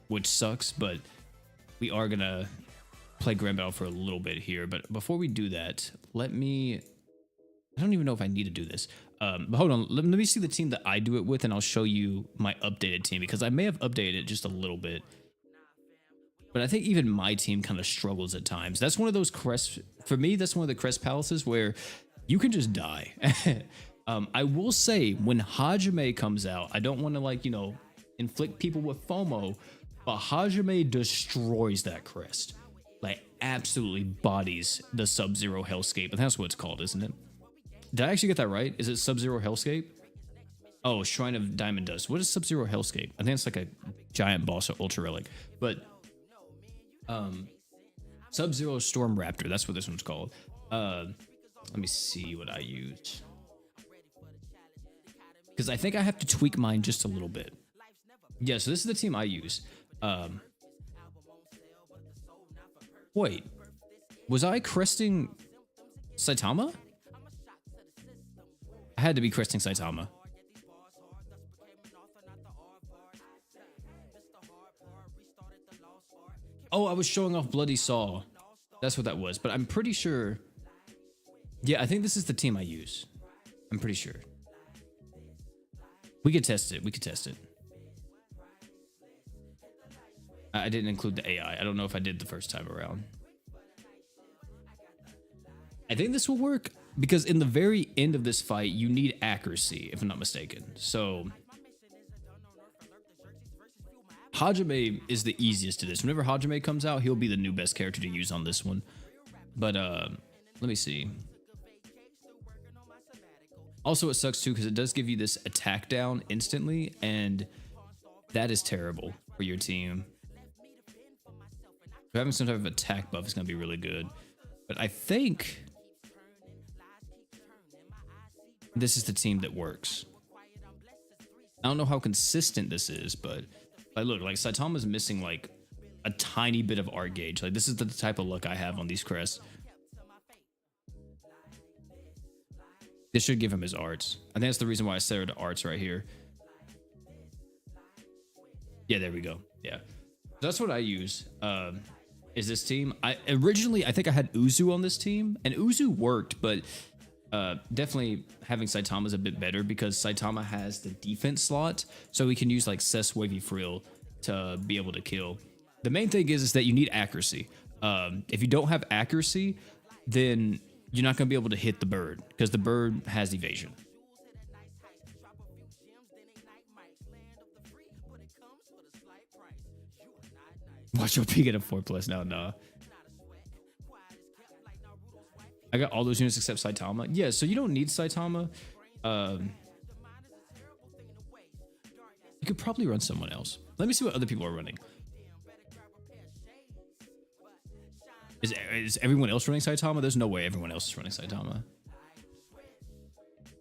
Speaker 1: which sucks, but we are going to play Grand Battle for a little bit here. But before we do that, let me... I don't even know if I need to do this. But hold on. Let me see the team that I do it with, and I'll show you my updated team, because I may have updated it just a little bit. But I think even my team kind of struggles at times. That's one of those crests... For me, that's one of the crest palaces where you can just die. I will say, when Hajime comes out, I don't want to, like, you know, inflict people with FOMO, but Hajime destroys that crest. Like, absolutely bodies the Sub-Zero Hellscape. And that's what it's called, isn't it? Did I actually get that right? Is it Sub-Zero Hellscape? Oh, Shrine of Diamond Dust. What is Sub-Zero Hellscape? I think it's like a giant boss or Ultra Relic. But Sub-Zero Storm Raptor. That's what this one's called. Let me see what I use. Because I think I have to tweak mine just a little bit. Yeah, so this is the team I use. Wait, was I cresting Saitama? I had to be cresting Saitama. Oh, I was showing off Bloody Saw. That's what that was. But I'm pretty sure. Yeah, I think this is the team I use. I'm pretty sure. We could test it. We could test it. I didn't include the AI. I don't know if I did the first time around. I think this will work because in the very end of this fight, you need accuracy, if I'm not mistaken. So Hajime is the easiest to this. Whenever Hajime comes out, he'll be the new best character to use on this one. But let me see. Also, it sucks too because it does give you this attack down instantly, and that is terrible for your team. So having some type of attack buff is going to be really good. But I think this is the team that works. I don't know how consistent this is, but like, look, like Saitama's missing like a tiny bit of art gauge. Like this is the type of look I have on these crests. This should give him his arts. I think that's the reason why I set her to arts right here. Yeah, there we go. Yeah, that's what I use. Is this team? I think I had Uzu on this team, and Uzu worked, but definitely having Saitama is a bit better because Saitama has the defense slot, so we can use like Cess Wavy Frill to be able to kill. The main thing is that you need accuracy. If you don't have accuracy, then you're not going to be able to hit the bird because the bird has evasion. Watch OP get a 4+ now. Nah. I got all those units except Saitama. Yeah, so you don't need Saitama. You could probably run someone else. Let me see what other people are running. Is everyone else running Saitama? There's no way everyone else is running Saitama.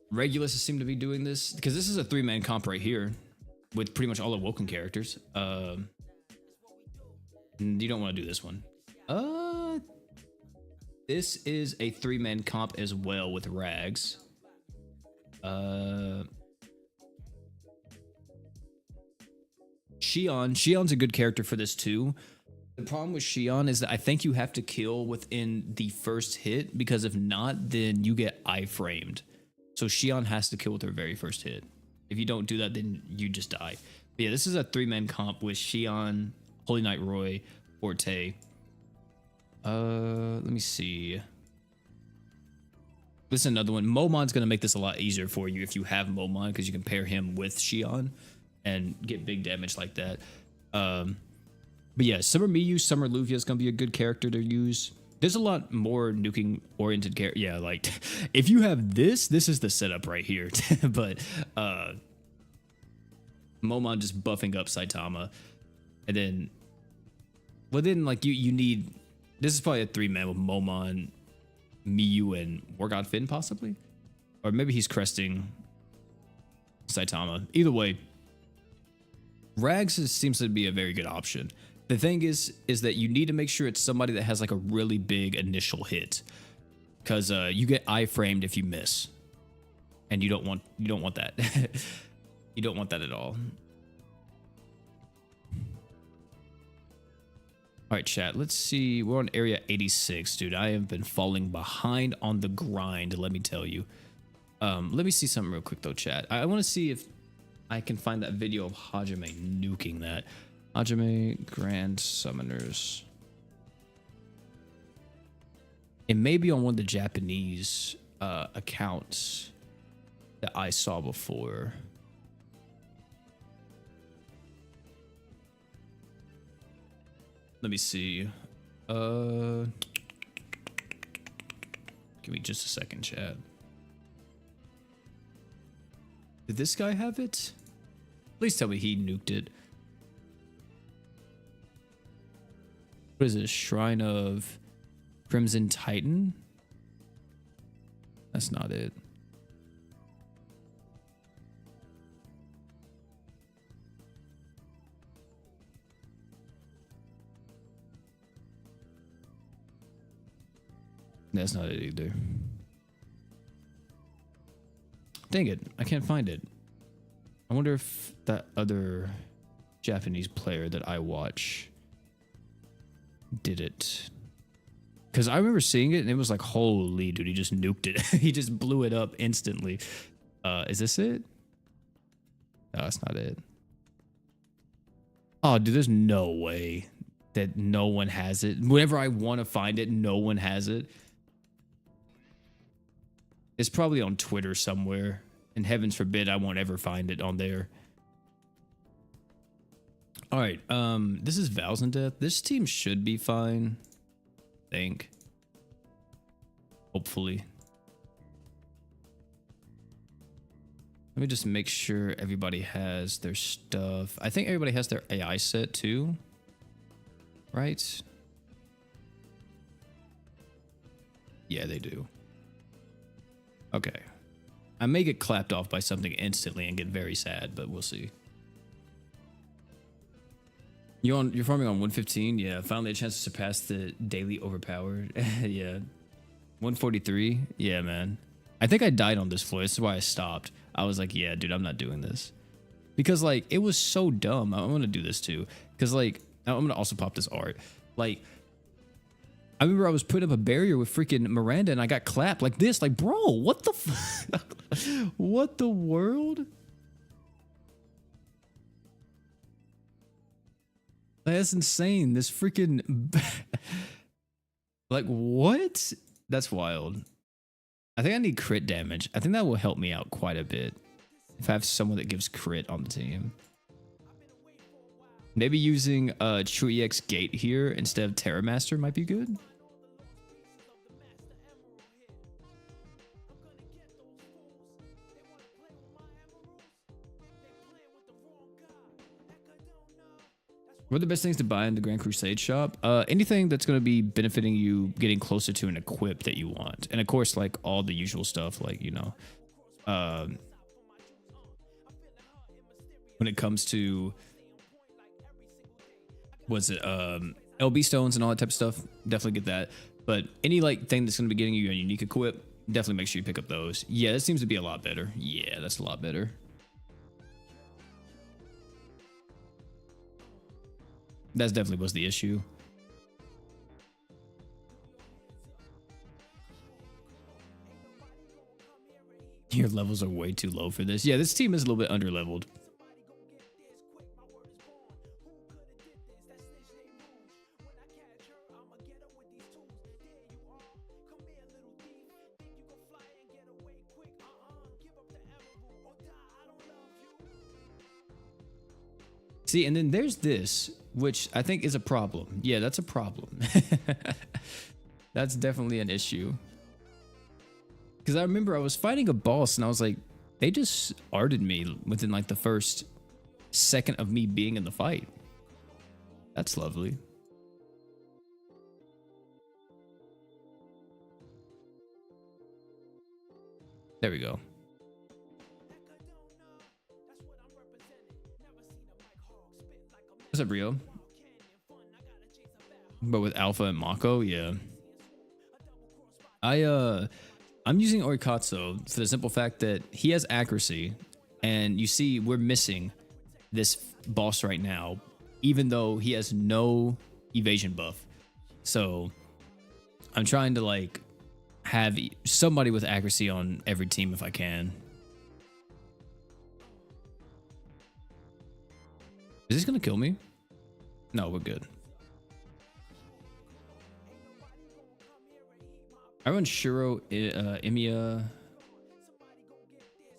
Speaker 1: Regulus seem to be doing this because this is a 3-man comp right here with pretty much all Awoken characters. You don't want to do this one. This is a 3-man comp as well with Rags. Shion's a good character for this too. The problem with Shion is that I think you have to kill within the first hit because if not, then you get iframed. So Shion has to kill with her very first hit. If you don't do that, then you just die. But yeah, this is a 3-man comp with Shion, Holy Knight Roy, Forte. Let me see. This is another one. Momon's going to make this a lot easier for you if you have Momon because you can pair him with Shion and get big damage like that. But yeah, Summer Miyu, Summer Luvia is going to be a good character to use. There's a lot more nuking-oriented character. Yeah, like, if you have this is the setup right here. But Momon just buffing up Saitama. And then, well, then, like, you need... This is probably a 3-man with Momon, Miyu, and War God Finn, possibly? Or maybe he's cresting Saitama. Either way, Rags seems to be a very good option. The thing is that you need to make sure it's somebody that has like a really big initial hit, because you get iframed if you miss, and you don't want that. You don't want that at all. All right, chat. Let's see. We're on area 86, dude. I have been falling behind on the grind. Let me tell you. Let me see something real quick though, chat. I want to see if I can find that video of Hajime nuking that. Hajime Grand Summoners. It may be on one of the Japanese accounts that I saw before. Let me see. Give me just a second, chat. Did this guy have it? Please tell me he nuked it. What is this? Shrine of Crimson Titan? That's not it. That's not it either. Dang it, I can't find it. I wonder if that other Japanese player that I watch did it. Because I remember seeing it and it was like, holy dude, he just nuked it. He just blew it up instantly. Is this it? No, that's not it. Oh, dude, there's no way that no one has it. Whenever I want to find it, no one has it. It's probably on Twitter somewhere. And heavens forbid I won't ever find it on there. All right, this is Vows and Death. This team should be fine, I think. Hopefully. Let me just make sure everybody has their stuff. I think everybody has their AI set too, right? Yeah, they do. Okay. I may get clapped off by something instantly and get very sad, but we'll see. You're farming on 115? Yeah, finally a chance to surpass the daily overpowered. Yeah. 143? Yeah, man. I think I died on this floor. This is why I stopped. I was like, yeah, dude, I'm not doing this. Because, like, it was so dumb. I'm going to do this, too. Because, like, I'm going to also pop this art. Like, I remember I was putting up a barrier with freaking Miranda and I got clapped like this. Like, bro, what the what the world? That's insane. This freaking like, what? That's wild. I think I need crit damage. I think that will help me out quite a bit if I have someone that gives crit on the team. Maybe using True EX Gate here instead of Terra Master might be good. What are the best things to buy in the Grand Crusade shop? Anything that's going to be benefiting you getting closer to an equip that you want. And of course, like all the usual stuff, like, you know, when it comes to, was it LB stones and all that type of stuff, definitely get that. But any like thing that's going to be getting you a unique equip, definitely make sure you pick up those. Yeah, that seems to be a lot better. Yeah, that's a lot better. That definitely was the issue. Your levels are way too low for this. Yeah, this team is a little bit under-leveled. See, and then there's this, which I think is a problem. Yeah, that's a problem. That's definitely an issue. Because I remember I was fighting a boss and I was like, they just arted me within like the first second of me being in the fight. That's lovely. There we go. What's up, Rio? But with Alpha and Mako, yeah. I'm using Oikatsu for the simple fact that he has accuracy, and you see we're missing this boss right now, even though he has no evasion buff. So I'm trying to like have somebody with accuracy on every team if I can. Is this gonna kill me? No, we're good. I run Shiro, Emiya,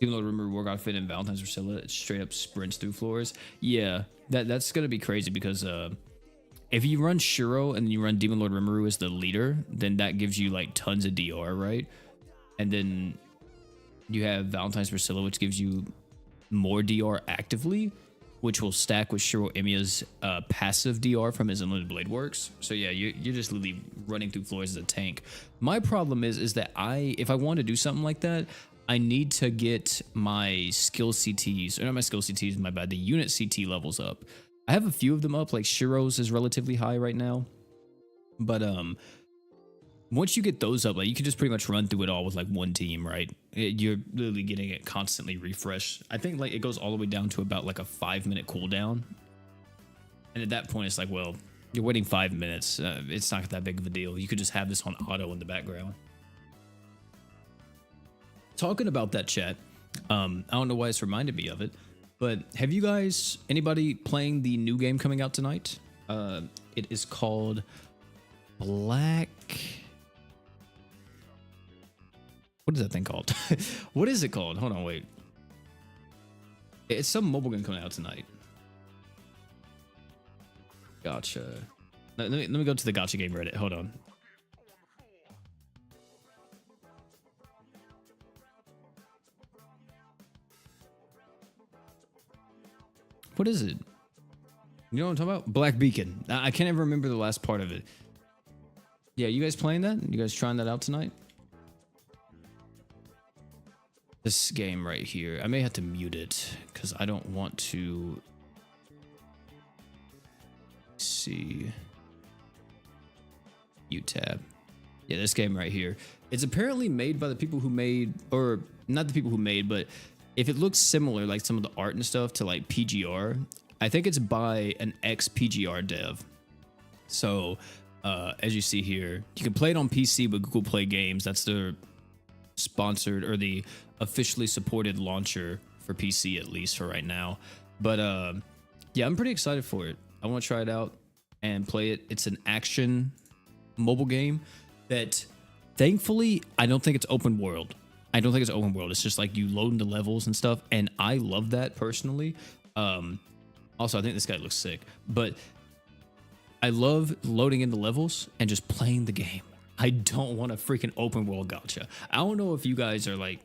Speaker 1: even though remember War God Fit and Valentine's Priscilla, it straight up sprints through floors. Yeah, that's gonna be crazy because if you run Shiro and you run Demon Lord Rimuru as the leader, then that gives you like tons of DR, right? And then you have Valentine's Priscilla, which gives you more DR actively, which will stack with Shiro Emiya's passive DR from his Unlimited Blade Works. So yeah, you're just literally running through floors as a tank. My problem is that if I want to do something like that, I need to get my skill CTs, or not my skill CTs, my bad, the unit CT levels up. I have a few of them up, like Shiro's is relatively high right now. But once you get those up, like you can just pretty much run through it all with like one team, right? You're literally getting it constantly refreshed. I think like it goes all the way down to about like a 5-minute cooldown. And at that point, it's like, well, you're waiting 5 minutes. It's not that big of a deal. You could just have this on auto in the background. Talking about that, chat, I don't know why it's reminded me of it, but have you guys, anybody playing the new game coming out tonight? It is called Black... What is that thing called? What is it called? Hold on, wait. It's some mobile game coming out tonight. Gacha. Let me go to the Gacha game Reddit. Hold on. What is it? You know what I'm talking about? Black Beacon. I can't ever remember the last part of it. Yeah, you guys playing that? You guys trying that out tonight? This game right here. I may have to mute it because I don't want to see. Mute tab. Yeah, this game right here. It's apparently made by the people who made, or not the people who made, but if it looks similar, like some of the art and stuff to like PGR, I think it's by an ex-PGR dev. So, as you see here, you can play it on PC with Google Play Games. That's the sponsored or the officially supported launcher for PC, at least for right now. But yeah, I'm pretty excited for it. I want to try it out and play it. It's an action mobile game that thankfully I don't think it's open world. I don't think it's open world. It's just like you load into levels and stuff, and I love that personally. Also, I think this guy looks sick, but I love loading into levels and just playing the game. I don't want a freaking open world gacha. I don't know if you guys are like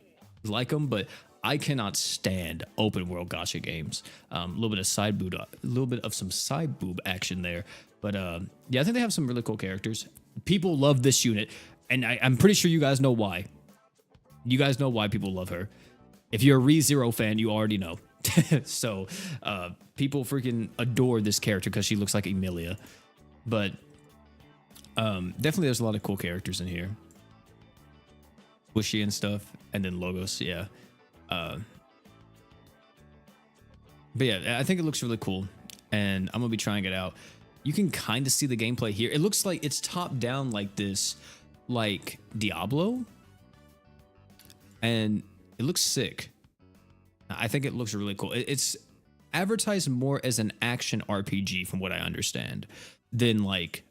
Speaker 1: them, but I cannot stand open world gacha games. A little bit of some side boob action there, but yeah, I think they have some really cool characters. People love this unit, and I'm pretty sure you guys know why. You guys know why people love her. If you're a ReZero fan, you already know. So people freaking adore this character because she looks like Emilia. But definitely there's a lot of cool characters in here. Bushy and stuff, and then logos, yeah. But yeah, I think it looks really cool, and I'm gonna be trying it out. You can kind of see the gameplay here. It looks like it's top down like this, like Diablo, and it looks sick. I think it looks really cool. It's advertised more as an action RPG, from what I understand, than like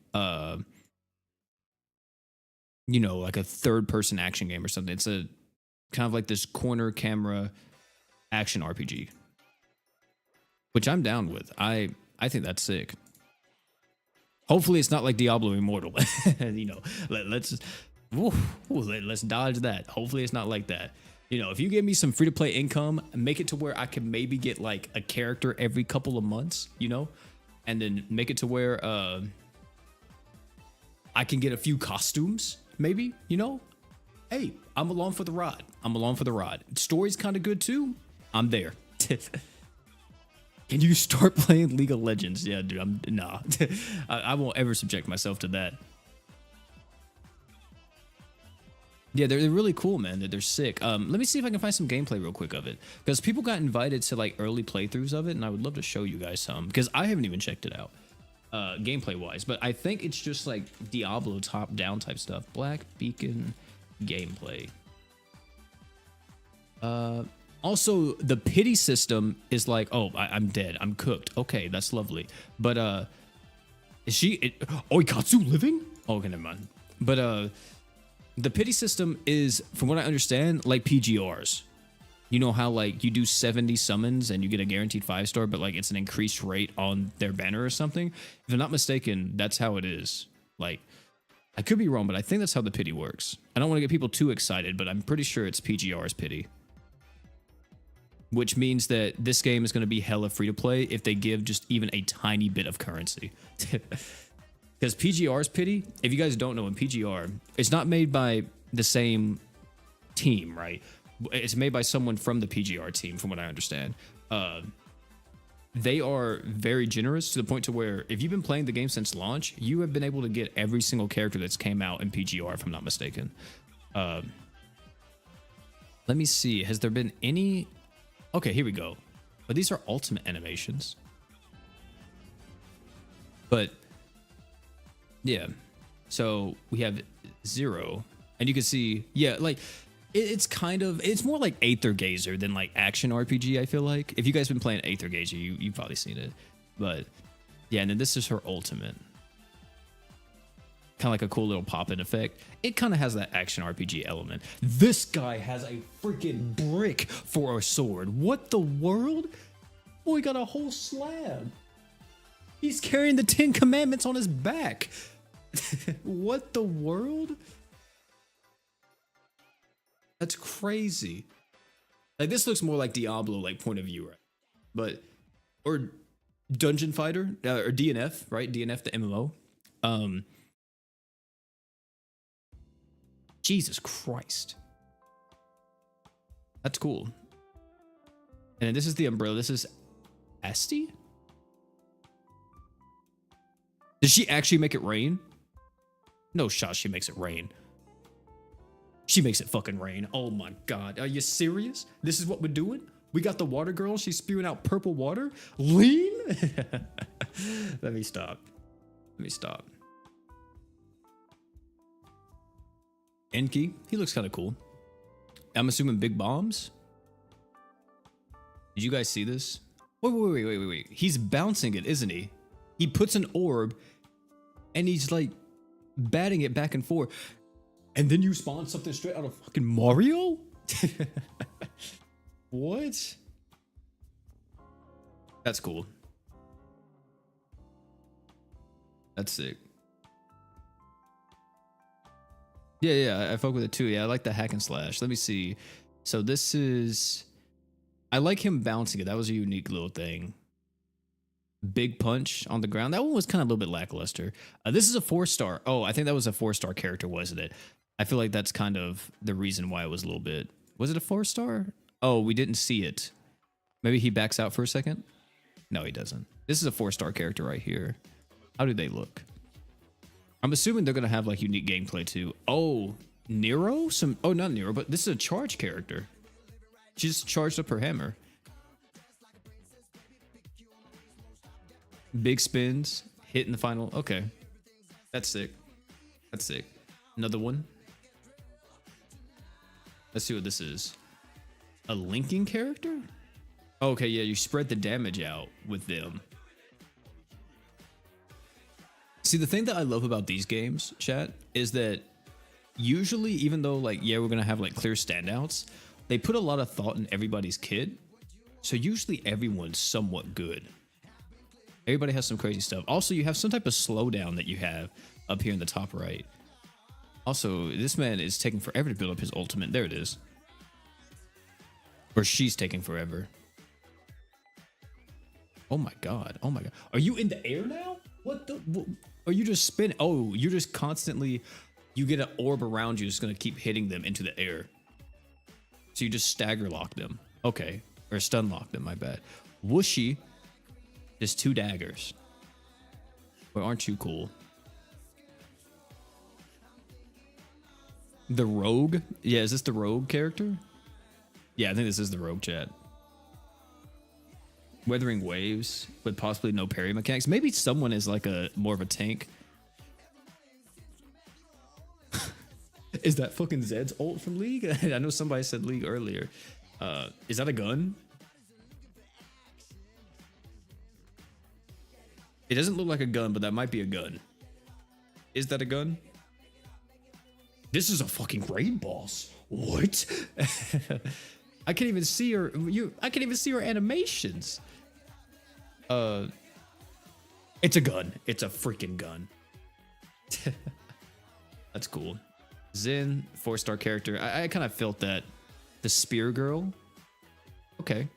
Speaker 1: you know, like a third-person action game or something. It's a kind of like this corner camera action RPG, which I'm down with. I think that's sick. Hopefully, it's not like Diablo Immortal. You know, let's dodge that. Hopefully, it's not like that. You know, if you give me some free-to-play income, make it to where I can maybe get like a character every couple of months, you know, and then make it to where I can get a few costumes, maybe, you know. Hey, I'm along for the ride. I'm along for the ride. Story's kind of good too. I'm there. Can you start playing League of Legends? Yeah, dude, nah. I won't ever subject myself to that. Yeah, they're really cool, man. They're sick. Let me see if I can find some gameplay real quick of it, because people got invited to like early playthroughs of it, and I would love to show you guys some, because I haven't even checked it out gameplay wise. But I think it's just like Diablo top down type stuff. Black Beacon gameplay. Also, the pity system is like, oh, I'm dead. I'm cooked. Okay, that's lovely. But is she? Oikatsu living? Oh, okay, never mind. But the pity system is, from what I understand, like PGRs. You know how like you do 70 summons and you get a guaranteed 5-star, but like it's an increased rate on their banner or something. If I'm not mistaken, that's how it is. Like, I could be wrong, but I think that's how the pity works. I don't want to get people too excited, but I'm pretty sure it's PGR's pity. Which means that this game is going to be hella free to play if they give just even a tiny bit of currency. Because PGR's pity, if you guys don't know, in PGR, it's not made by the same team, right? It's made by someone from the PGR team, from what I understand. they are very generous to the point to where if you've been playing the game since launch, you have been able to get every single character that's came out in PGR, if I'm not mistaken. Let me see. Has there been any? Okay, here we go. But these are ultimate animations. But yeah, so we have 0, and you can see, yeah, like it's kind of, it's more like Aether Gazer than like action RPG. I feel like if you guys been playing Aether Gazer, you've probably seen it. But yeah, and then this is her ultimate, kind of like a cool little pop-in effect. It kind of has that action RPG element. This guy has a freaking brick for a sword. What the world? Boy, got a whole slab. He's carrying the 10 Commandments on his back. What the world? That's crazy. Like, this looks more like Diablo, like, point of view, right? But, or Dungeon Fighter, or DNF, right? DNF, the MMO. Jesus Christ. That's cool. And then this is the umbrella. This is Asti? Does she actually make it rain? No shot she makes it rain. She makes it fucking rain. Oh my god. Are you serious? This is what we're doing? We got the water girl. She's spewing out purple water. Lean? Let me stop. Let me stop. Enki. He looks kind of cool. I'm assuming big bombs. Did you guys see this? Wait. He's bouncing it, isn't he? He puts an orb and he's like batting it back and forth. And then you spawn something straight out of fucking Mario? What? That's cool. That's sick. Yeah, I fuck with it too. Yeah, I like the hack and slash. Let me see. So this is... I like him bouncing it. That was a unique little thing. Big punch on the ground. That one was kind of a little bit lackluster. This is a 4-star. Oh, I think that was a 4-star character, wasn't it? I feel like that's kind of the reason why it was a little bit... Was it a 4-star? Oh, we didn't see it. Maybe he backs out for a second? No, he doesn't. This is a 4-star character right here. How do they look? I'm assuming they're going to have like unique gameplay too. Oh, Nero? Oh, not Nero, but this is a charge character. She just charged up her hammer. Big spins, hit in the final. Okay. That's sick. That's sick. Another one. Let's see what this is. A linking character? Okay, yeah, you spread the damage out with them. See, the thing that I love about these games, chat, is that usually, even though, like, yeah, we're going to have, like, clear standouts, they put a lot of thought in everybody's kit. So usually everyone's somewhat good. Everybody has some crazy stuff. Also, you have some type of slowdown that you have up here in the top right. Also, this man is taking forever to build up his ultimate. There it is. Or she's taking forever. Oh my god. Oh my god. Are you in the air now? What the... What, are you just spinning? Oh, you're just constantly... You get an orb around you. It's going to keep hitting them into the air. So you just stagger lock them. Okay. Or stun lock them, my bad. Whooshy. Just 2 daggers. But aren't you cool? The rogue? Yeah, is this the rogue character? Yeah, I think this is the rogue, chat. Weathering waves, but possibly no parry mechanics. Maybe someone is like a more of a tank. Is that fucking Zed's ult from League? I know somebody said League earlier. Is that a gun? It doesn't look like a gun, but that might be a gun. Is that a gun? This is a fucking raid boss. What? I can't even see her. I can't even see her animations. It's a gun. It's a freaking gun. That's cool. Zen, 4-star character. I kind of felt that. The spear girl. Okay.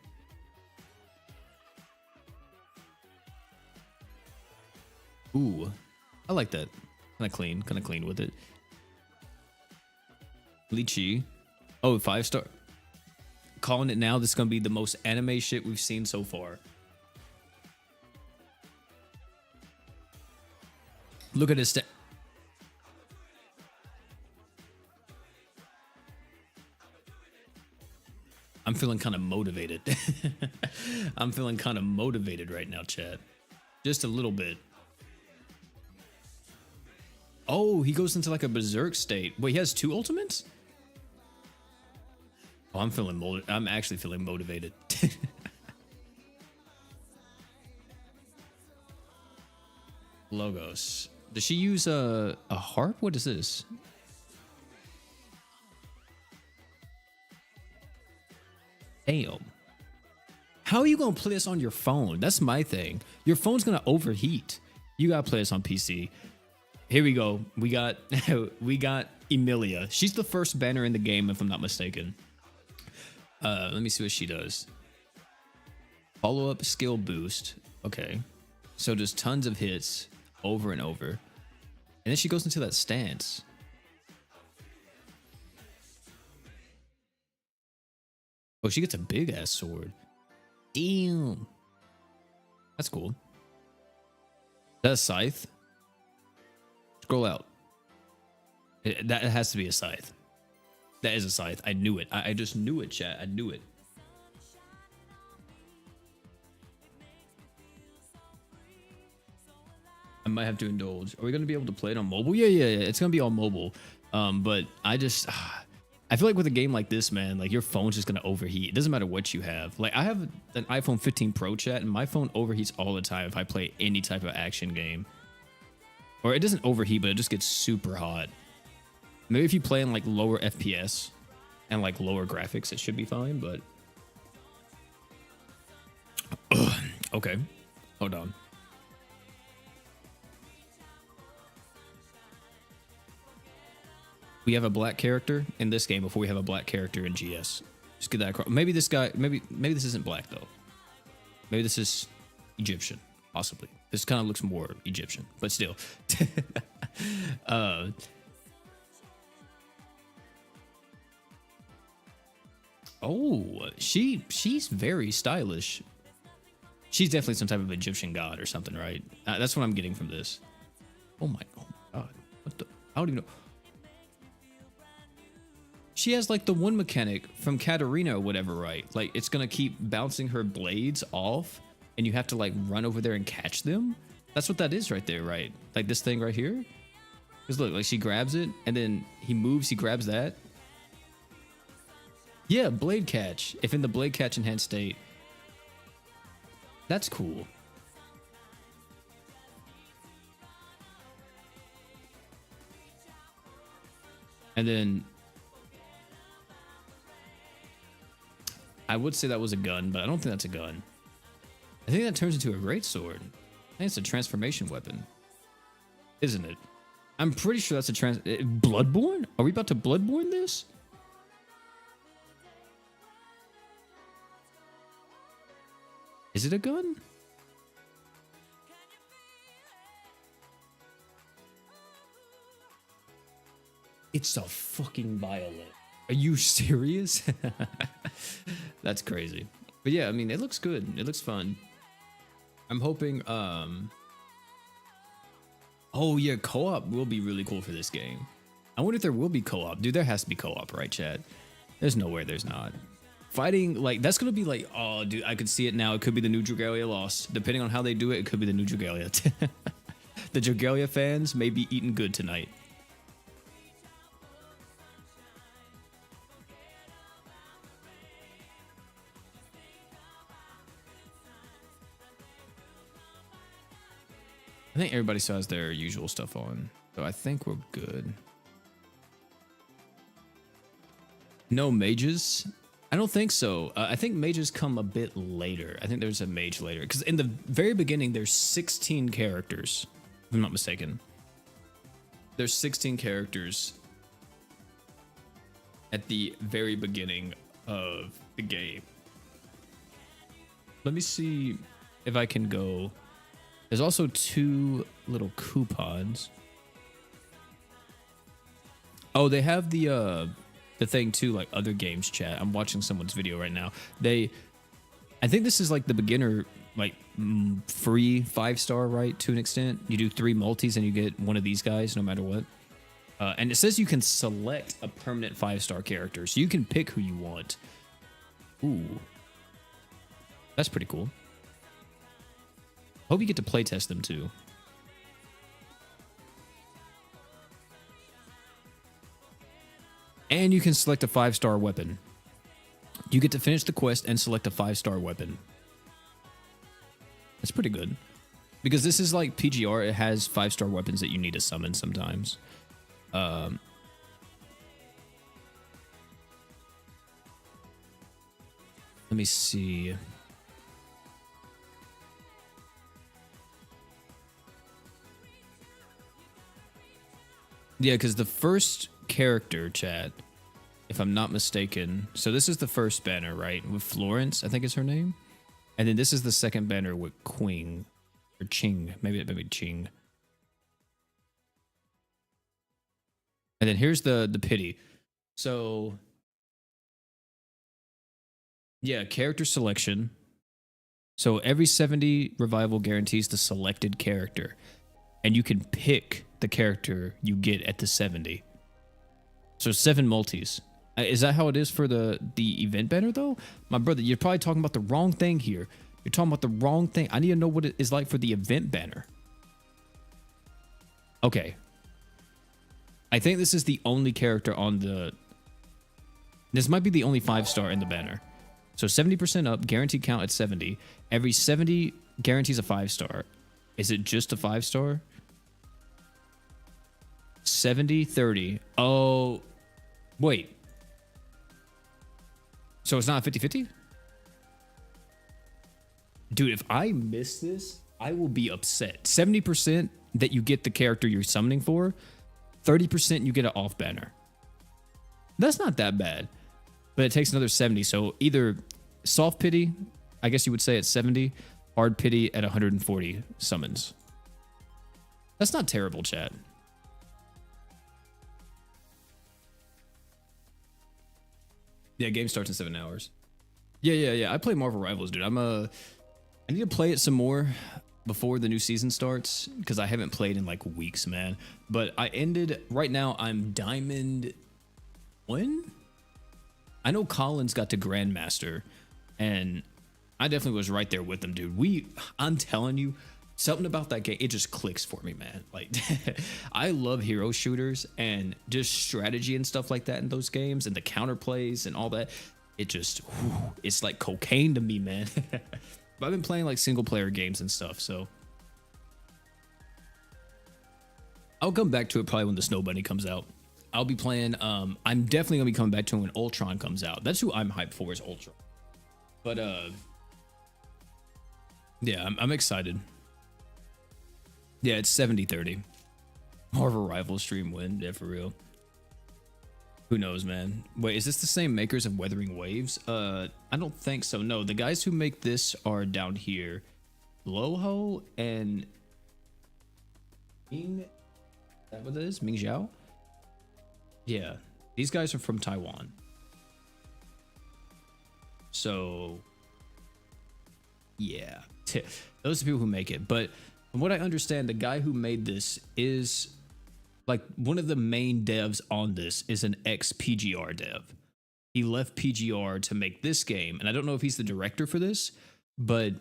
Speaker 1: Ooh, I like that. Kind of clean with it. Lychee. Oh, 5-star. Calling it now. This is gonna be the most anime shit we've seen so far. Look at this. I'm feeling kind of motivated. I'm feeling kind of motivated right now, chat. Just a little bit. Oh, he goes into like a berserk state. Wait, he has 2 ultimates? Oh, I'm actually feeling motivated. Logos. Does she use a harp? What is this? Damn. How are you gonna play this on your phone? That's my thing. Your phone's gonna overheat. You gotta play this on PC. Here we go. We got we got Emilia. She's the first banner in the game, if I'm not mistaken. Let me see what she does. Follow-up skill boost. Okay. So just tons of hits over and over. And then she goes into that stance. Oh, she gets a big ass sword. Damn. That's cool. Is that a scythe? Scroll out. That has to be a scythe. That is a scythe. I knew it. I just knew it, chat. I knew it. I might have to indulge. Are we going to be able to play it on mobile? Yeah. It's going to be on mobile. But I just... I feel like with a game like this, man, like your phone's just going to overheat. It doesn't matter what you have. Like I have an iPhone 15 Pro, chat, and my phone overheats all the time if I play any type of action game. Or it doesn't overheat, but it just gets super hot. Maybe if you play in like lower FPS and like lower graphics, it should be fine, but... Okay. Hold on. We have a black character in this game before we have a black character in GS. Just get that across. Maybe this guy, maybe this isn't black though. Maybe this is Egyptian, possibly. This kind of looks more Egyptian, but still. Oh, she's very stylish. She's definitely some type of Egyptian god or something, right? That's what I'm getting from this. Oh my god. What the? I don't even know. She has like the one mechanic from Katarina or whatever, right? Like it's gonna keep bouncing her blades off and you have to like run over there and catch them. That's what that is right there, right? Like this thing right here. Because look, like she grabs it and then he moves, he grabs that. Yeah, blade catch. If in the blade catch enhanced state. That's cool. And then I would say that was a gun, but I don't think that's a gun. I think that turns into a greatsword. I think it's a transformation weapon. Isn't it? I'm pretty sure that's a Bloodborne? Are we about to Bloodborne this? Is it a gun? It's a fucking violet. Are you serious? That's crazy. But yeah, I mean, it looks good. It looks fun. I'm hoping, oh yeah, co-op will be really cool for this game. I wonder if there will be co-op. Dude, there has to be co-op, right, Chad? There's nowhere there's not. Fighting, like, that's gonna be like, oh, dude, I could see it now. It could be the new Dragalia Lost. Depending on how they do it, it could be the new Dragalia. The Dragalia fans may be eating good tonight. I think everybody still has their usual stuff on, so I think we're good. No mages? I don't think so. I think mages come a bit later. I think there's a mage later, because in the very beginning, there's 16 characters, if I'm not mistaken. There's 16 characters at the very beginning of the game. Let me see if I can go... There's also 2 little coupons. Oh, they have the thing too, like other games, chat. I'm watching someone's video right now. I think this is like the beginner like free 5-star, right? To an extent, you do 3 multis and you get one of these guys no matter what. And it says you can select a permanent 5-star character, so you can pick who you want. Ooh, that's pretty cool. Hope you get to playtest them too. And you can select a 5-star weapon. You get to finish the quest and select a 5-star weapon. That's pretty good. Because this is like PGR, it has 5-star weapons that you need to summon sometimes. Let me see. Yeah, because the first character, chat, if I'm not mistaken, so this is the first banner, right? With Florence, I think is her name. And then this is the second banner with Queen. Or Ching. Maybe Ching. And then here's the pity. So, yeah, character selection. So every 70 revival guarantees the selected character. And you can pick the character you get at the 70. So 7 multis. Is that how it is for the event banner, though? My brother, you're probably talking about the wrong thing here. You're talking about the wrong thing. I need to know what it is like for the event banner. Okay. I think this is the only character on the... This might be the only 5-star in the banner. So 70% up, guaranteed count at 70. Every 70 guarantees a 5-star. Is it just a 5-star? 70, 30. Oh, wait. So it's not a 50-50? Dude, if I miss this, I will be upset. 70% that you get the character you're summoning for, 30% you get an off banner. That's not that bad, but it takes another 70. So either soft pity, I guess you would say at 70, hard pity at 140 summons. That's not terrible, chat. Yeah, game starts in 7 hours. Yeah. I play Marvel Rivals, dude. I need to play it some more before the new season starts because I haven't played in like weeks, man. But I ended right now. I'm Diamond 1. I know Colin's got to Grandmaster, and I definitely was right there with them, dude. I'm telling you, something about that game, it just clicks for me, man. Like, I love hero shooters and just strategy and stuff like that in those games and the counterplays and all that. It just, it's like cocaine to me, man. But I've been playing like single player games and stuff, so I'll come back to it probably when the Snow Bunny comes out. I'll be playing, I'm definitely gonna be coming back to it when Ultron comes out. That's who I'm hyped for, is Ultron. But yeah, I'm excited. Yeah, it's 70-30. Marvel Rival stream win, yeah, for real. Who knows, man? Wait, is this the same makers of Weathering Waves? I don't think so. No, the guys who make this are down here. Loho and Ming. Is that what it is? Ming Zhao? Yeah, these guys are from Taiwan. So, yeah. Those are people who make it. But from what I understand, the guy who made this is... like, one of the main devs on this is an ex-PGR dev. He left PGR to make this game, and I don't know if he's the director for this, but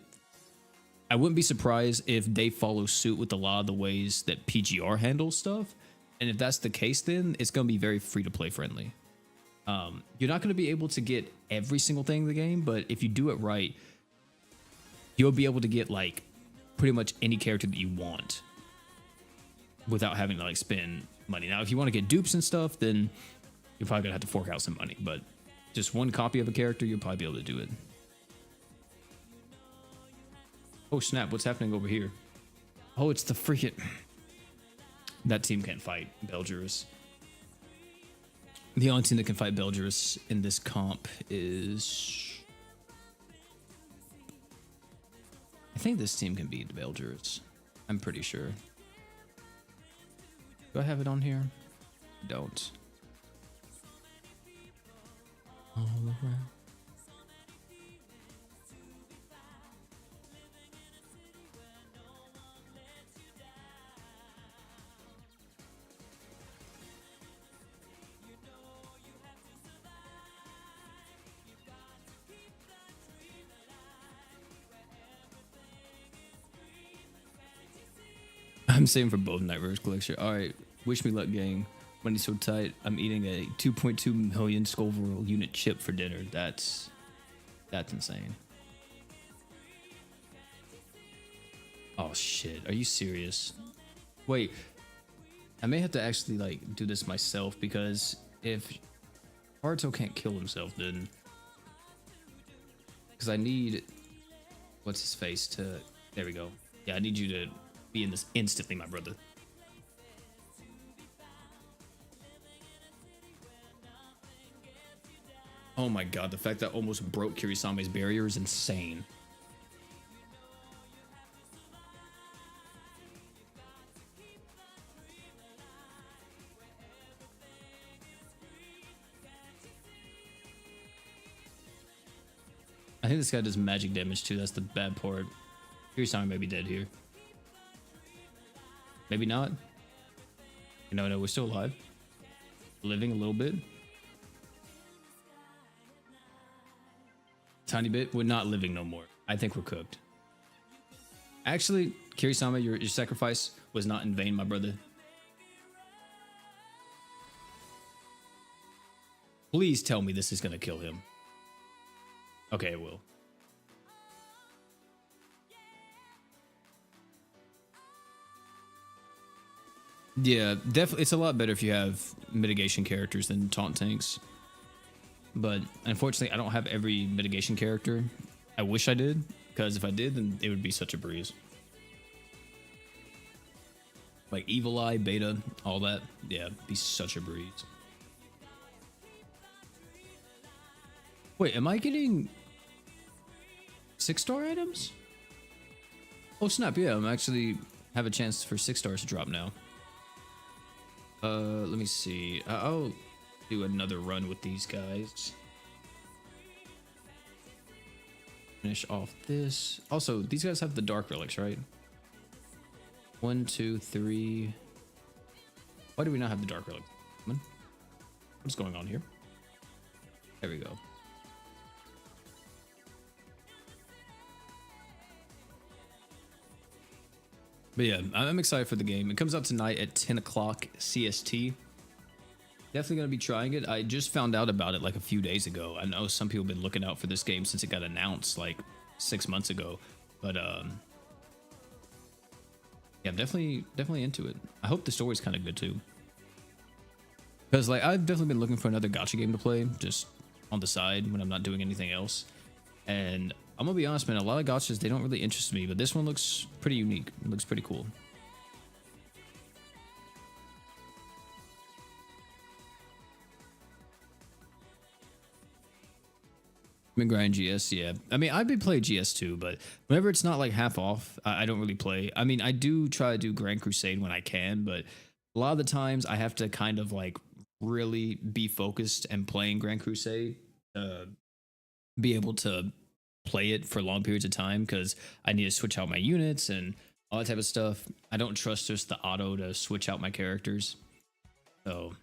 Speaker 1: I wouldn't be surprised if they follow suit with a lot of the ways that PGR handles stuff. And if that's the case, then it's going to be very free-to-play friendly. You're not going to be able to get every single thing in the game, but if you do it right, you'll be able to get, like, pretty much any character that you want without having to like spend money. Now, if you want to get dupes and stuff, then you're probably gonna have to fork out some money, but just one copy of a character, you'll probably be able to do it. Oh snap, what's happening over here? Oh, it's the freaking... That team can't fight Belgerus. The only team that can fight Belgerus in this comp is... I think this team can beat Belgerus. I'm pretty sure. Do I have it on here? Don't. All around. I'm saving for both Night Rose collection. All right, wish me luck, gang. Money's so tight. I'm eating a 2.2 million Scoville unit chip for dinner. That's insane. Oh shit, are you serious? Wait, I may have to actually like do this myself, because if Haruto can't kill himself, then because I need what's his face to, there we go. Yeah, I need you to be in this instantly, my brother. Oh my god, the fact that I almost broke Kirisame's barrier is insane. I think this guy does magic damage too, that's the bad part. Kirisame may be dead here. Maybe not. No, we're still alive. Living a little bit. Tiny bit. We're not living no more. I think we're cooked. Actually, Kirisame, your sacrifice was not in vain, my brother. Please tell me this is gonna kill him. Okay, it will. Yeah, definitely. It's a lot better if you have mitigation characters than taunt tanks. But unfortunately, I don't have every mitigation character. I wish I did, because if I did, then it would be such a breeze. Like Evil Eye, Beta, all that. Yeah, be such a breeze. Wait, am I getting 6-star items? Oh snap, yeah, I'm actually have a chance for 6 stars to drop now. Let me see. I'll do another run with these guys. Finish off this. Also, these guys have the dark relics, right? 1, 2, 3. Why do we not have the dark relic? What's going on here? There we go. But yeah, I'm excited for the game. It comes out tonight at 10 o'clock CST. Definitely going to be trying it. I just found out about it like a few days ago. I know some people have been looking out for this game since it got announced like 6 months ago. But yeah, I'm definitely into it. I hope the story's kind of good too. Because like I've definitely been looking for another gacha game to play just on the side when I'm not doing anything else. And I'm gonna be honest, man, a lot of gachas, they don't really interest me, but this one looks pretty unique. It looks pretty cool. I've been grinding GS, yeah. I mean, I've been playing GS too, but whenever it's not like half off, I don't really play. I mean, I do try to do Grand Crusade when I can, but a lot of the times I have to kind of like really be focused and playing Grand Crusade to be able to play it for long periods of time, because I need to switch out my units and all that type of stuff. I don't trust just the auto to switch out my characters. So,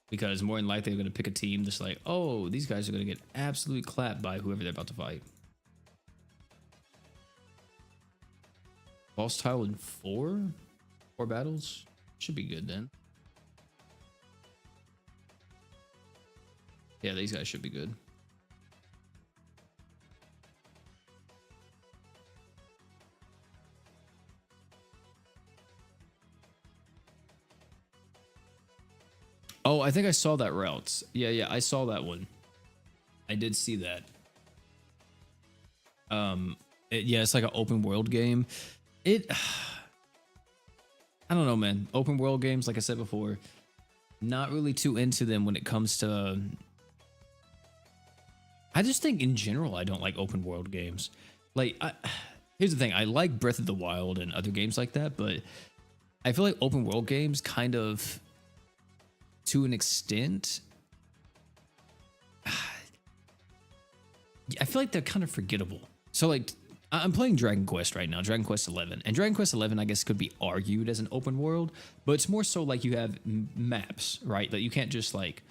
Speaker 1: because more than likely, I'm going to pick a team that's like, oh, these guys are going to get absolutely clapped by whoever they're about to fight. Boss tile in 4 battles? Should be good then. Yeah, these guys should be good. Oh, I think I saw that route. Yeah, I saw that one. I did see that. Yeah, it's like an open world game. I don't know, man. Open world games, like I said before, not really too into them when it comes to. I just think in general, I don't like open world games. Like, here's the thing: I like Breath of the Wild and other games like that, but I feel like open world games kind of, to an extent, I feel like they're kind of forgettable. So like, I'm playing Dragon Quest right now, Dragon Quest 11, and Dragon Quest 11 I guess could be argued as an open world, but it's more so like you have maps, right? That you can't just like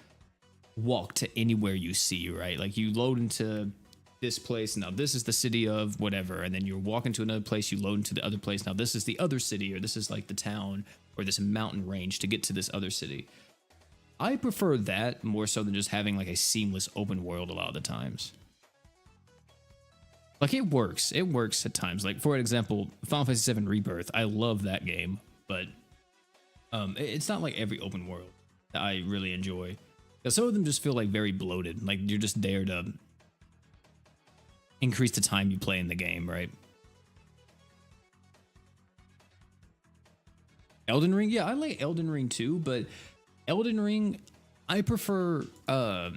Speaker 1: walk to anywhere you see, right? Like you load into this place. Now this is the city of whatever, and then you're walking to another place. You load into the other place. Now this is the other city, or this is like the town, or this mountain range to get to this other city. I prefer that more so than just having like a seamless open world a lot of the times. Like it works at times. Like for example, Final Fantasy VII Rebirth, I love that game, but it's not like every open world that I really enjoy. Because some of them just feel like very bloated. Like you're just there to increase the time you play in the game, right? Elden Ring, yeah, I like Elden Ring too, but Elden Ring, I prefer what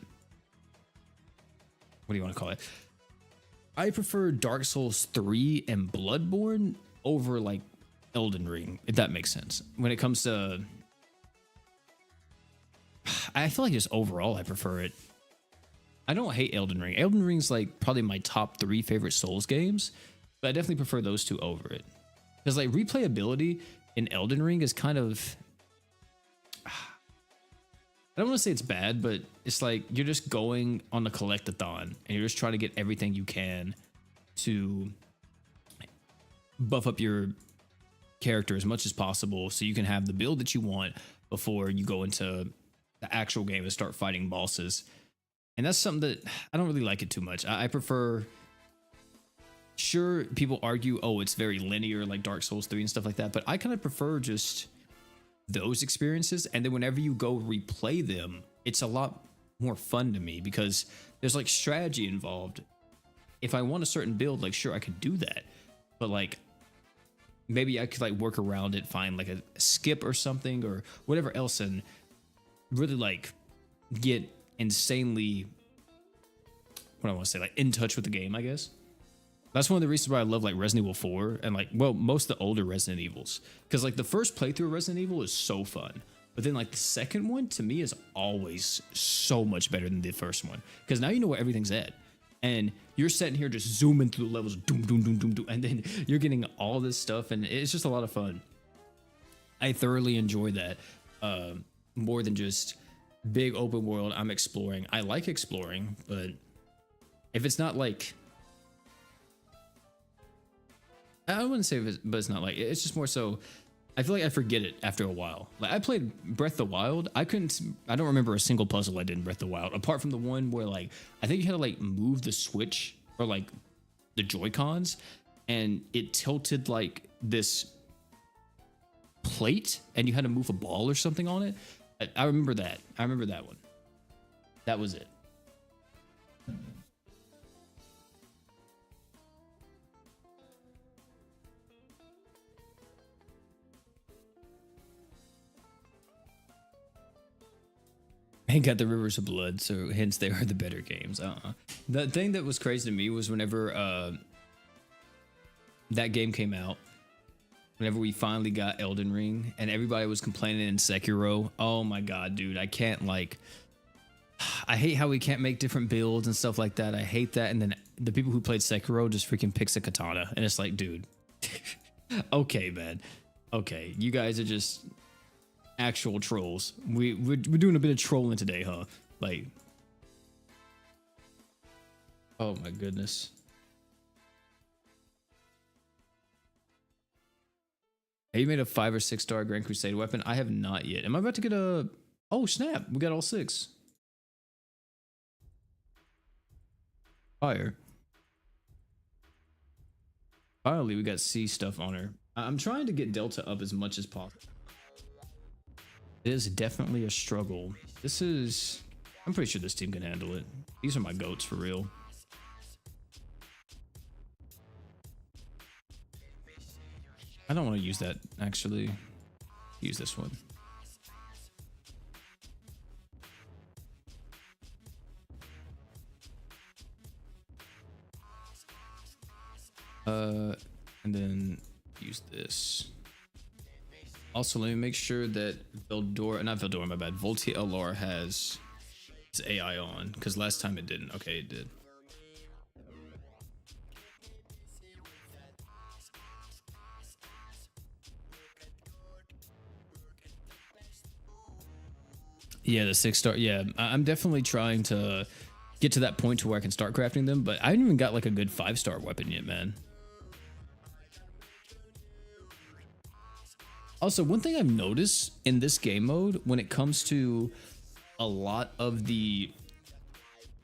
Speaker 1: do you want to call it? I prefer Dark Souls 3 and Bloodborne over like Elden Ring, if that makes sense. When it comes to, I feel like just overall I prefer it. I don't hate Elden Ring. Elden Ring's like probably my top 3 favorite Souls games, but I definitely prefer those two over it. Because like replayability in Elden Ring is kind of, I don't want to say it's bad, but it's like you're just going on the collectathon and you're just trying to get everything you can to buff up your character as much as possible so you can have the build that you want before you go into the actual game and start fighting bosses. And that's something that I don't really like it too much. I prefer, sure, people argue, oh, it's very linear like Dark Souls 3 and stuff like that, but I kind of prefer just those experiences, and then whenever you go replay them, it's a lot more fun to me because there's like strategy involved. If I want a certain build, like sure I could do that, but like maybe I could like work around it, find like a skip or something or whatever else, and really like get insanely, what I want to say, like in touch with the game, I guess. That's one of the reasons why I love like Resident Evil 4 and like, well, most of the older Resident Evils. Because like the first playthrough of Resident Evil is so fun. But then like the second one to me is always so much better than the first one. Because now you know where everything's at. And you're sitting here just zooming through the levels, doom, doom, doom, doom, doom. And then you're getting all this stuff and it's just a lot of fun. I thoroughly enjoy that. More than just big open world, I'm exploring. I like exploring, but if it's not like, I wouldn't say but it's not like, it's just more so I feel like I forget it after a while. Like I played Breath of the Wild, I don't remember a single puzzle I did in Breath of the Wild apart from the one where like I think you had to like move the Switch or like the Joy-Cons and it tilted like this plate and you had to move a ball or something on it. I remember that. I remember that one. That was it. And got the Rivers of Blood, so hence they are the better games. The thing that was crazy to me was whenever that game came out, whenever we finally got Elden Ring, and everybody was complaining in Sekiro. Oh my god, dude, I can't like. I hate how we can't make different builds and stuff like that. I hate that. And then the people who played Sekiro just freaking picks a katana, and it's like, dude, okay, man, okay, you guys are just actual trolls. We're doing a bit of trolling today, huh? Like, oh my goodness. Have you made a 5 or 6 star Grand Crusade weapon? I have not yet. Am I about to get a? Oh snap! We got all 6. Fire. Finally, we got C stuff on her. I'm trying to get Delta up as much as possible. It is definitely a struggle. This is, I'm pretty sure this team can handle it. These are my goats for real. I don't want to use that, actually. Use this one. And then use this. Also, let me make sure that Veldora, not Veldora, my bad, Voltia LR has its AI on, because last time it didn't. Okay, it did. Yeah, the 6 star. Yeah, I'm definitely trying to get to that point to where I can start crafting them, but I haven't even got like a good 5-star weapon yet, man. Also, one thing I've noticed in this game mode, when it comes to a lot of the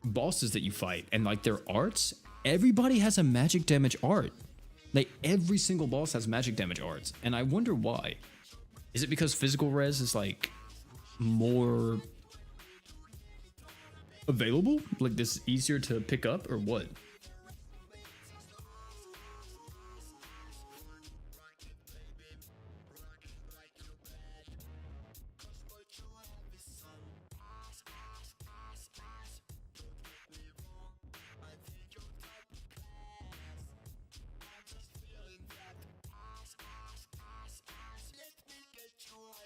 Speaker 1: bosses that you fight and like their arts, everybody has a magic damage art. Like every single boss has magic damage arts, and I wonder why. Is it because physical res is like more available? Like this easier to pick up or what?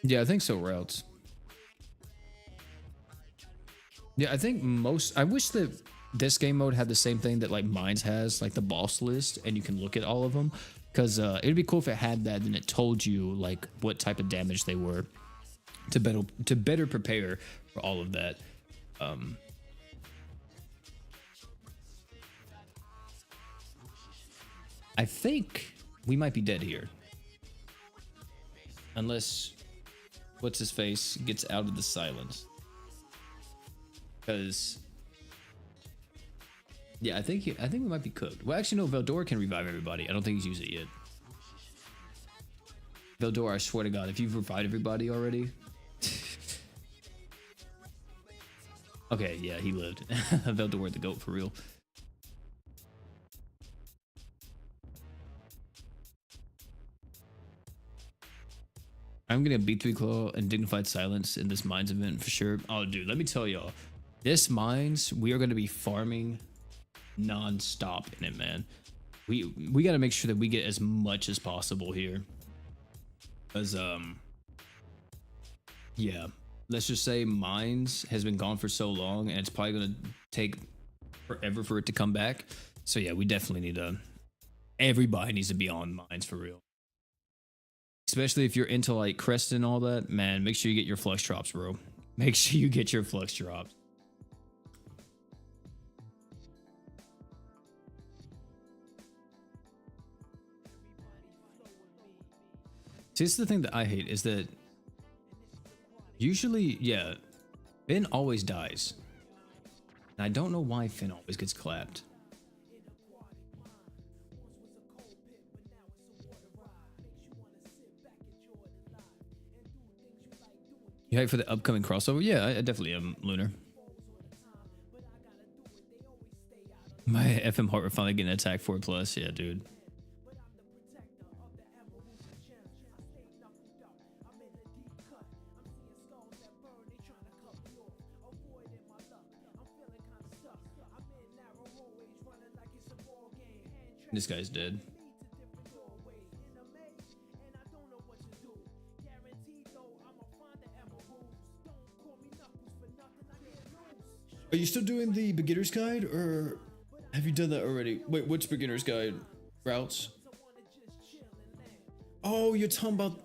Speaker 1: Yeah, I think so, routes. Yeah, I think most. I wish that this game mode had the same thing that like Mines has, like the boss list, and you can look at all of them. Because it'd be cool if it had that, and it told you like what type of damage they were to better prepare for all of that. I think we might be dead here, unless what's his face gets out of the silence. Because yeah, I think we might be cooked. Well, actually, no. Veldora can revive everybody. I don't think he's used it yet. Veldora, I swear to God, if you've revived everybody already. Okay, yeah, he lived. Veldora the goat for real. I'm gonna B3 Claw and Dignified Silence in this Mines event for sure. Oh, dude, let me tell y'all, this Mines, we are gonna be farming non-stop in it, man. We gotta make sure that we get as much as possible here. Because yeah, let's just say Mines has been gone for so long, and it's probably gonna take forever for it to come back. So yeah, we definitely need to. Everybody needs to be on Mines for real. Especially if you're into like crest and all that, man, make sure you get your flux drops, bro. Make sure you get your flux drops. See, this is the thing that I hate is that usually, yeah, Finn always dies. And I don't know why Finn always gets clapped. You hype for the upcoming crossover? Yeah, I definitely am, Lunar. My FM heart, we're finally getting attack 4+. Yeah, dude. This guy's dead. Are you still doing the beginner's guide, or have you done that already? Wait, which beginner's guide? Routes? Oh, you're talking about...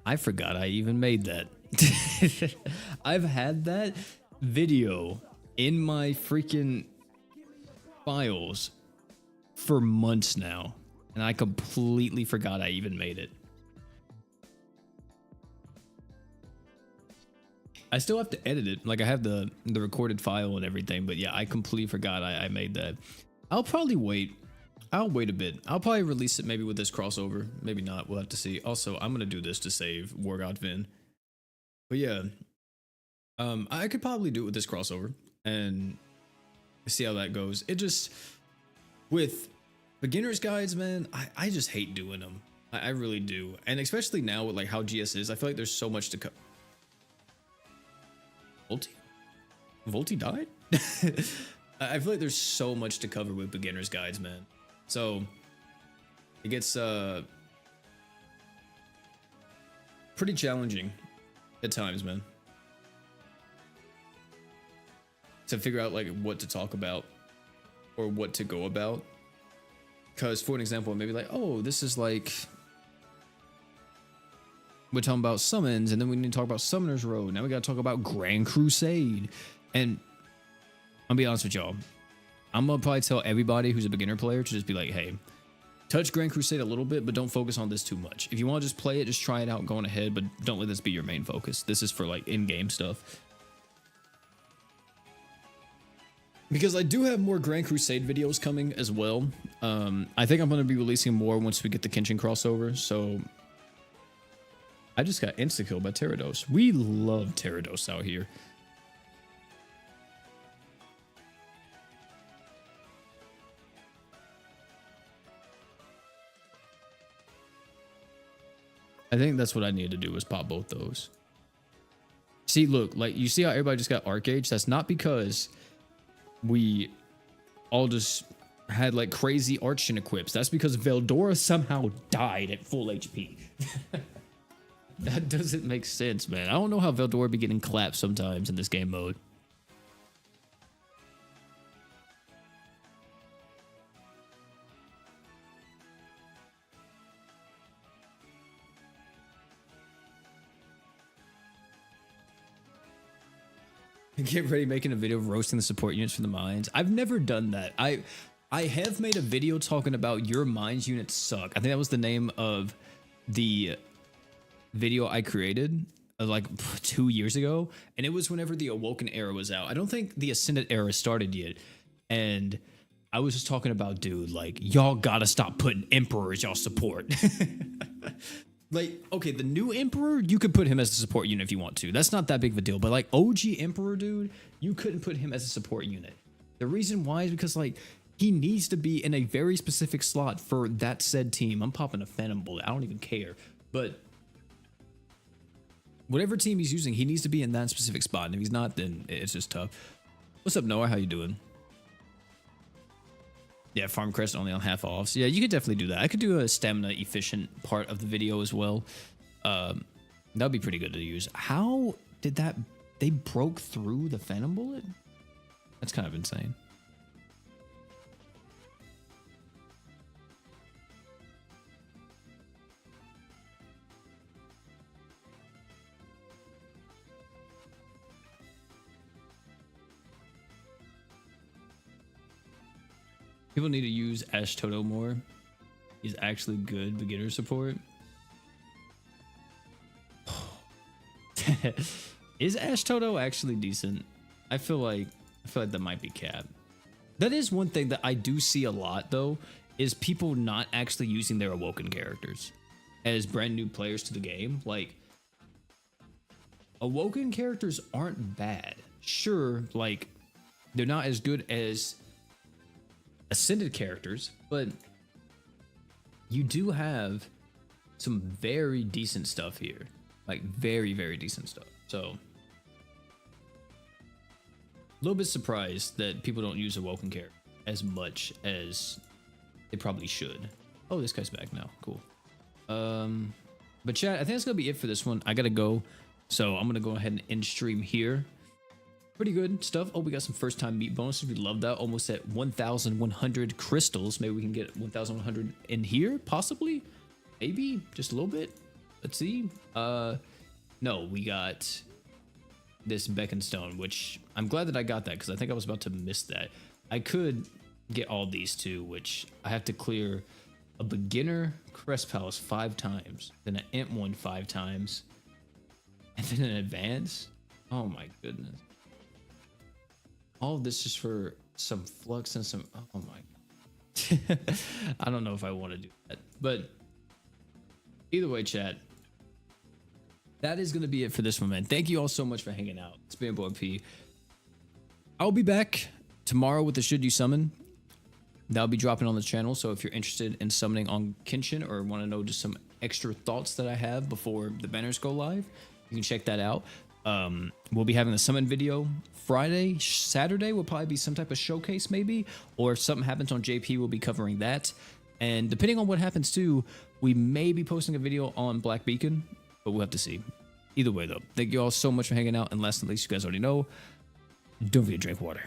Speaker 1: I forgot I even made that. I've had that video in my freaking files for months now, and I completely forgot I even made it. I still have to edit it. Like I have the recorded file and everything, but yeah, I completely forgot I made that. I'll probably wait. I'll wait a bit. I'll probably release it maybe with this crossover. Maybe not. We'll have to see. Also, I'm gonna do this to save War God Vin. But yeah, I could probably do it with this crossover and see how that goes. It just, with beginner's guides, man, I just hate doing them. I really do. And especially now with like how GS is, I feel like there's so much to cover. Volty died? I feel like there's so much to cover with beginner's guides, man. So it gets pretty challenging at times, man, to figure out like what to talk about or what to go about. Because for an example, maybe like, oh, this is like, we're talking about summons, and then we need to talk about Summoner's Road. Now we got to talk about Grand Crusade. And I'll be honest with y'all, I'm gonna probably tell everybody who's a beginner player to just be like, hey, touch Grand Crusade a little bit, but don't focus on this too much. If you want to just play it, just try it out going ahead, but don't let this be your main focus. This is for like in-game stuff. Because I do have more Grand Crusade videos coming as well. I think I'm going to be releasing more once we get the Kenshin crossover. So I just got insta-killed by Gyarados. We love Gyarados out here. I think that's what I needed to do was pop both those. See, look, like you see how everybody just got Arcage? That's not because we all just had like crazy Archon equips. That's because Veldora somehow died at full HP. That doesn't make sense, man. I don't know how Veldora be getting clapped sometimes in this game mode. Get ready making a video of roasting the support units for the mines. I've never done that. I have made a video talking about your mines units suck. I think that was the name of the video I created like 2 years ago. And it was whenever the Awoken era was out. I don't think the Ascended era started yet. And I was just talking about, dude, like, y'all gotta stop putting Emperor as y'all support. Like, okay, the new Emperor, you could put him as a support unit if you want to. That's not that big of a deal. But like OG Emperor, dude, you couldn't put him as a support unit. The reason why is because like he needs to be in a very specific slot for that said team. I'm popping a Phantom Bullet. I don't even care. But whatever team he's using, he needs to be in that specific spot. And if he's not, then it's just tough. What's up, Noah? How you doing? Yeah, farm crest only on half offs. Yeah, you could definitely do that. I could do a stamina efficient part of the video as well. That'd be pretty good to use. How did that? They broke through the Phantom Bullet? That's kind of insane. People need to use Ash Toto more. He's actually good beginner support. Is Ash Toto actually decent? I feel like that might be cap. That is one thing that I do see a lot though, is people not actually using their Awoken characters as brand new players to the game. Like, Awoken characters aren't bad. Sure, like they're not as good as Ascended characters, but you do have some very decent stuff here, like very, very decent stuff. So a little bit surprised that people don't use Awoken character as much as they probably should. Oh, this guy's back now. Cool. But chat, I think that's gonna be it for this one. I gotta go, so I'm gonna go ahead and end stream here. Pretty good stuff. Oh, we got some first time meat bonuses. We love that. Almost at 1,100 crystals. Maybe we can get 1,100 in here, possibly. Maybe just a little bit. Let's see. No, we got this Beacon Stone, which I'm glad that I got that because I think I was about to miss that. I could get all these too, which I have to clear a beginner Crest Palace 5 times, then an Int one 5 times, and then an advance. Oh my goodness. All of this just for some flux and some, oh my God. I don't know if I want to do that, but either way, chat, that is going to be it for this one, man. Thank you all so much for hanging out. It's been your boy P. I'll be back tomorrow with the Should You Summon. That'll be dropping on the channel, so if you're interested in summoning on Kenshin or want to know just some extra thoughts that I have before the banners go live, you can check that out. We'll be having a summon video Friday. Saturday will probably be some type of showcase maybe, or if something happens on JP, we'll be covering that. And depending on what happens too, we may be posting a video on Black Beacon, but we'll have to see. Either way though, thank you all so much for hanging out, and last but not least, you guys already know, don't forget to drink water.